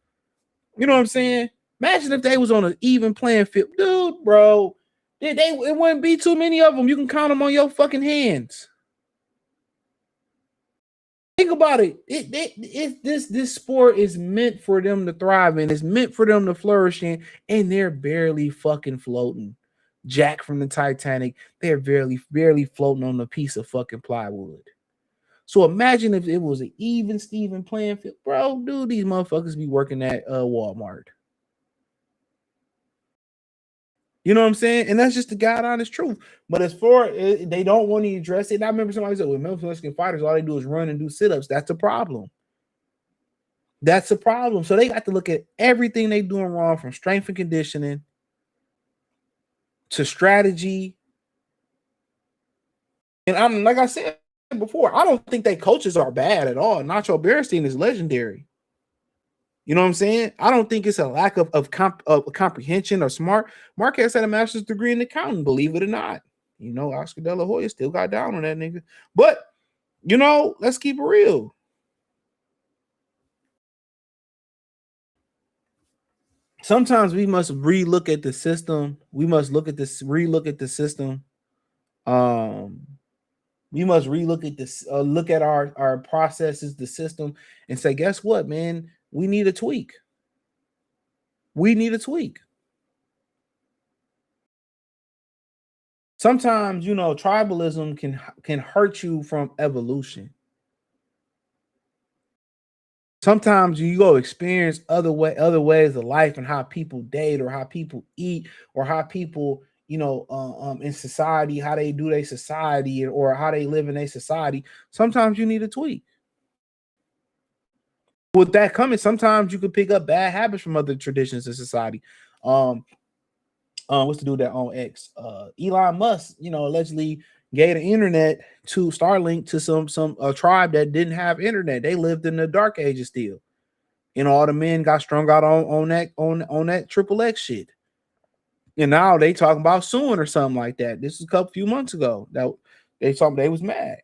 You know what I'm saying? Imagine if they was on an even playing field. Dude, bro. It wouldn't be too many of them. You can count them on your fucking hands. Think about it. This sport is meant for them to thrive in. It's meant for them to flourish in, and they're barely fucking floating. Jack from the Titanic, they're barely floating on a piece of fucking plywood. So imagine if it was an even Steven playing field. Bro, dude, these motherfuckers be working at Walmart. You know what I'm saying? And that's just the God honest truth. But as far as they don't want to address it, I remember somebody said, with Mexican fighters, all they do is run and do sit-ups. That's a problem. That's a problem. So they got to look at everything they doing wrong, from strength and conditioning to strategy. And I'm like I said before, I don't think they coaches are bad at all. Nacho Berenstein is legendary. You know what I'm saying? I don't think it's a lack of comprehension or smart. Marquez had a master's degree in accounting, believe it or not. You know, Oscar De La Hoya still got down on that nigga. But, you know, let's keep it real. Sometimes we must relook at the system. We must relook at the system. We must relook at this, look at our processes, the system, and say, guess what, man? We need a tweak. We need a tweak. Sometimes, you know, tribalism can hurt you from evolution. Sometimes you go experience other ways of life and how people date or how people eat or how people, you know, in society, how they do their society or how they live in their society. Sometimes you need a tweak. With that coming, sometimes you could pick up bad habits from other traditions in society. What's the dude that on X? Elon Musk, you know, allegedly gave the internet to Starlink to some tribe that didn't have internet. They lived in the dark ages still. And all the men got strung out on that triple X shit. And now they talking about suing or something like that. This is a few months ago that they was mad.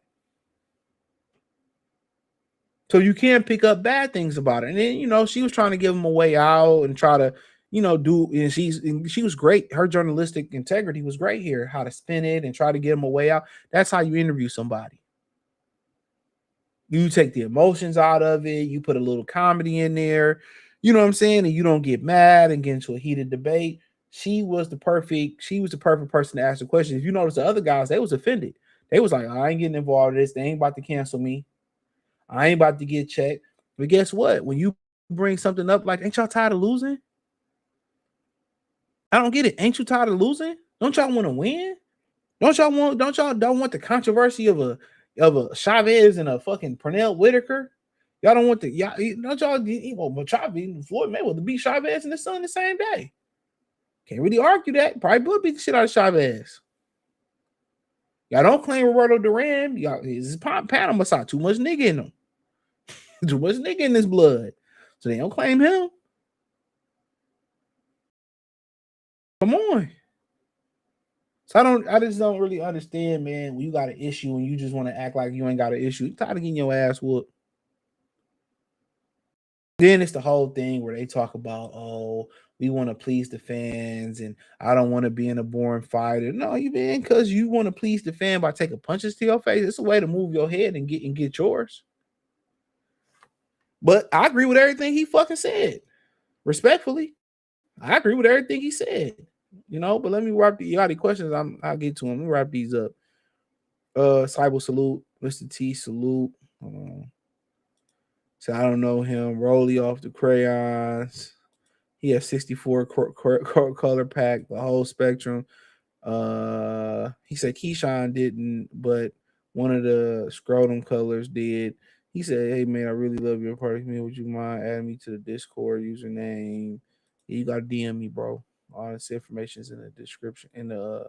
So you can't pick up bad things about it. And then, you know, she was trying to give him a way out and try to, you know, and she was great. Her journalistic integrity was great here, how to spin it and try to get him a way out. That's how you interview somebody. You take the emotions out of it. You put a little comedy in there. You know what I'm saying? And you don't get mad and get into a heated debate. She was the perfect person to ask the question. If you notice the other guys, they was offended. They was like, I ain't getting involved in this. They ain't about to cancel me. I ain't about to get checked. But guess what? When you bring something up like, ain't y'all tired of losing? I don't get it. Ain't you tired of losing? Don't y'all want to win? Don't y'all want the controversy of a Chavez and a fucking Pernell Whitaker? Y'all don't want the don't y'all Chavez, Floyd Mayweather beat Chavez and his son the same day. Can't really argue that. Probably would beat the shit out of Chavez. Y'all don't claim Roberto Duran. Y'all his Panama saw too much nigga in him. Too much nigga in his blood. So they don't claim him. Come on. So I just don't really understand, man, when you got an issue and you just want to act like you ain't got an issue. You tired of getting your ass whooped. Then it's the whole thing where they talk about, oh, we want to please the fans and I don't want to be in a boring fighter. No, you been because you want to please the fan by taking punches to your face. It's a way to move your head and get yours. But I agree with everything he fucking said. Respectfully. I agree with everything he said. You know, but let me wrap you got any questions? I'll get to them. Let me wrap these up. Cyber salute, Mr. T salute. So I don't know him. Rolly off the crayons. He has 64 color pack, the whole spectrum. He said Keyshawn didn't, but one of the scrotum colors did. He said, "Hey man, I really love your party. Man, would you mind adding me to the Discord username? Yeah, you gotta DM me, bro. All this information is in the description in the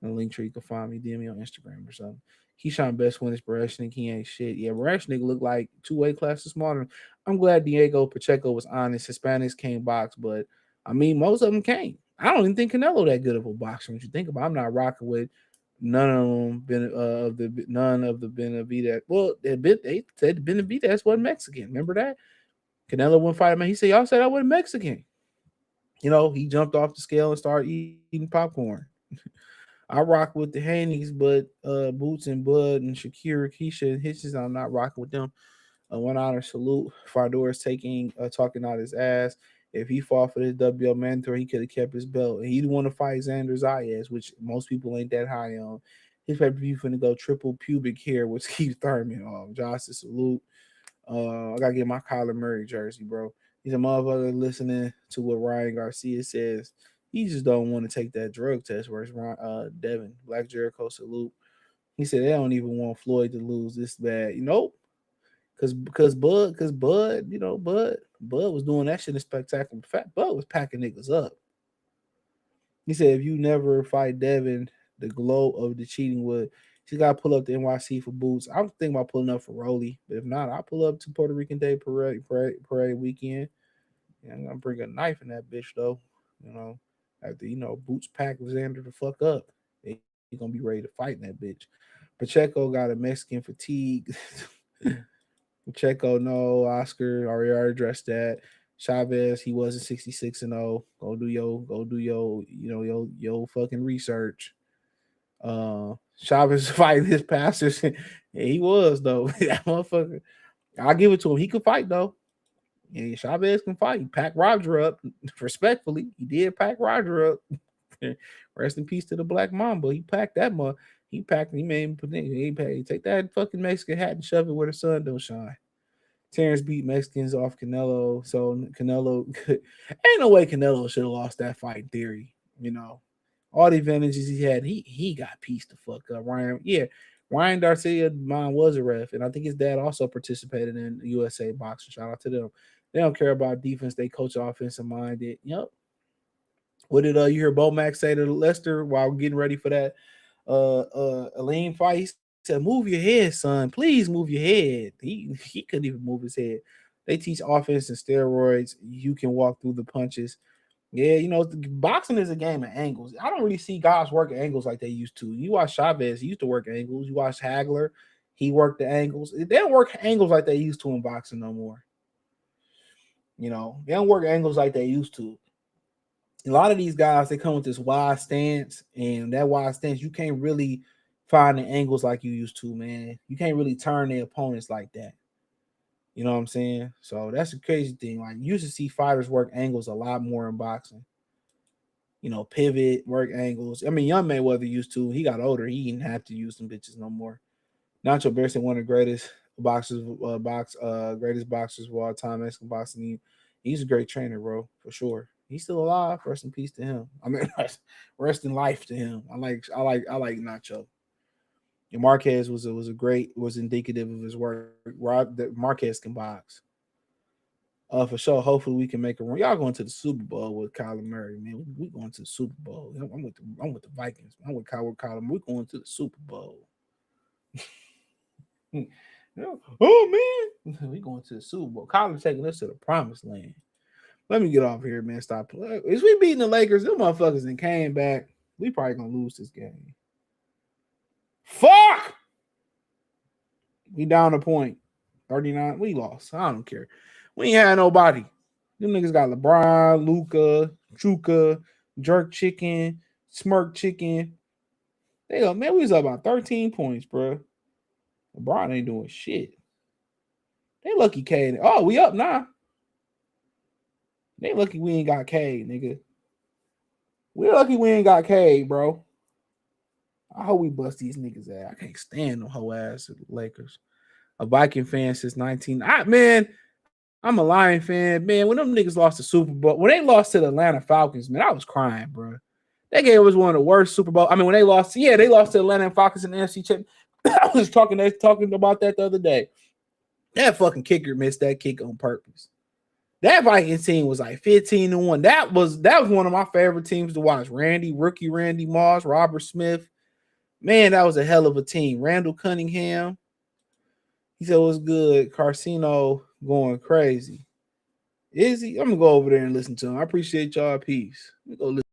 link tree. You can find me, DM me on Instagram or something." Keyshawn best win is Barashnik. He ain't shit. Yeah, Barashnik look like 2 weight classes smaller. I'm glad Diego Pacheco was honest. Hispanics can't box, but I mean, most of them can't. I don't even think Canelo that good of a boxer. What you think about? I'm not rocking with none of them. None of the Benavidez. Well, they said Benavidez wasn't Mexican. Remember that? Canelo wouldn't fight him. He said, "Y'all said I wasn't Mexican." You know, he jumped off the scale and started eating popcorn. I rock with the Haneys, but Boots and Bud and Shakira, Keisha, and Hitches, I'm not rocking with them. One honor salute. Fedor is talking out his ass. If he fought for this WO mentor, he could have kept his belt. And he didn't want to fight Xander Zayas, which most people ain't that high on. His pay-per-view finna go triple pubic hair with Keith Thurman. Josh, salute. I gotta get my Kyler Murray jersey, bro. He's a motherfucker listening to what Ryan Garcia says. He just don't want to take that drug test. Whereas Devin, Black Jericho salute. He said they don't even want Floyd to lose this bad. Nope. Because Bud, you know, Bud was doing that shit in spectacular. Bud was packing niggas up. He said if you never fight Devin, the glow of the cheating would. She's got to pull up to NYC for Boots. I'm thinking about pulling up for Rolly, but if not, I'll pull up to Puerto Rican Day Parade weekend. Yeah, I'm gonna bring a knife in that bitch though. You know, after Boots pack Xander the fuck up, he gonna be ready to fight in that bitch. Pacheco got a Mexican fatigue. Pacheco, no. Oscar already addressed that. Chavez, he wasn't 66-0. Go do your fucking research. Chavez fighting his pastors. Yeah, he was though. That motherfucker. I'll give it to him. He could fight though. Yeah, Chavez can fight. He packed Roger up. Respectfully, he did pack Roger up. Rest in peace to the Black Mamba. He packed that mother. He made him take that fucking Mexican hat and shove it where the sun don't shine. Terrence beat Mexicans off Canelo. So Canelo ain't no way Canelo should have lost that fight in theory. You know, all the advantages he had, he got pieced the fuck up. Ryan Garcia, mine was a ref, and I think his dad also participated in USA boxing. Shout out to them. They don't care about defense. They coach offensive minded. Yep. What did you hear Bo Max say to Lester while getting ready for that Elaine fight? He said, "Move your head, son. Please move your head." He couldn't even move his head. They teach offense and steroids. You can walk through the punches. Yeah, boxing is a game of angles. I don't really see guys work angles like they used to. You watch Chavez, he used to work angles. You watch Hagler, he worked the angles. They don't work angles like they used to in boxing no more. They don't work angles like they used to. A lot of these guys, they come with this wide stance, and that wide stance, you can't really find the angles like you used to, man. You can't really turn their opponents like that. You know what I'm saying? So that's the crazy thing. Like, you used to see fighters work angles a lot more in boxing. Pivot, work angles. I mean, young Mayweather used to. He got older. He didn't have to use them bitches no more. Nacho Bear said one of the greatest greatest boxers of all time, Mexican boxing. He's a great trainer, bro, for sure. He's still alive. Rest in peace to him. I mean, rest in life to him. I like Nacho. And Marquez was indicative of his work. Marquez can box. For sure. Hopefully we can make a run. Y'all going to the Super Bowl with Kyler Murray, man. We going to the Super Bowl. I'm with the Vikings. I'm with Kyler. We're going to the Super Bowl. Oh man, we going to the Super Bowl. Kyler taking us to the promised land. Let me get off here, man. Stop playing. Is we beating the Lakers? Them motherfuckers and came back. We probably gonna lose this game. Fuck! We down a point. 39. We lost. I don't care. We ain't had nobody. Them niggas got LeBron, Luka, Chuka, Jerk Chicken, Smirk Chicken. They go, man, we was up about 13 points, bro. LeBron ain't doing shit. They lucky K. Oh, we up now. They lucky we ain't got K, nigga. We lucky we ain't got K, bro. I hope we bust these niggas ass. I can't stand them whole ass Lakers. A Viking fan since 19. Man, I'm a Lion fan. Man, when them niggas lost the Super Bowl, when they lost to the Atlanta Falcons, man, I was crying, bro. That game was one of the worst Super Bowl. I mean, when they lost, they lost to the Atlanta Falcons in the NFC Championship. I was talking about that the other day. That fucking kicker missed that kick on purpose. That Vikings team was like 15-1. That was one of my favorite teams to watch. Rookie Randy Moss, Robert Smith. Man, that was a hell of a team. Randall Cunningham. He said it was good. Carcino going crazy. Is he? I'm gonna go over there and listen to him. I appreciate y'all. Peace. Let me go listen.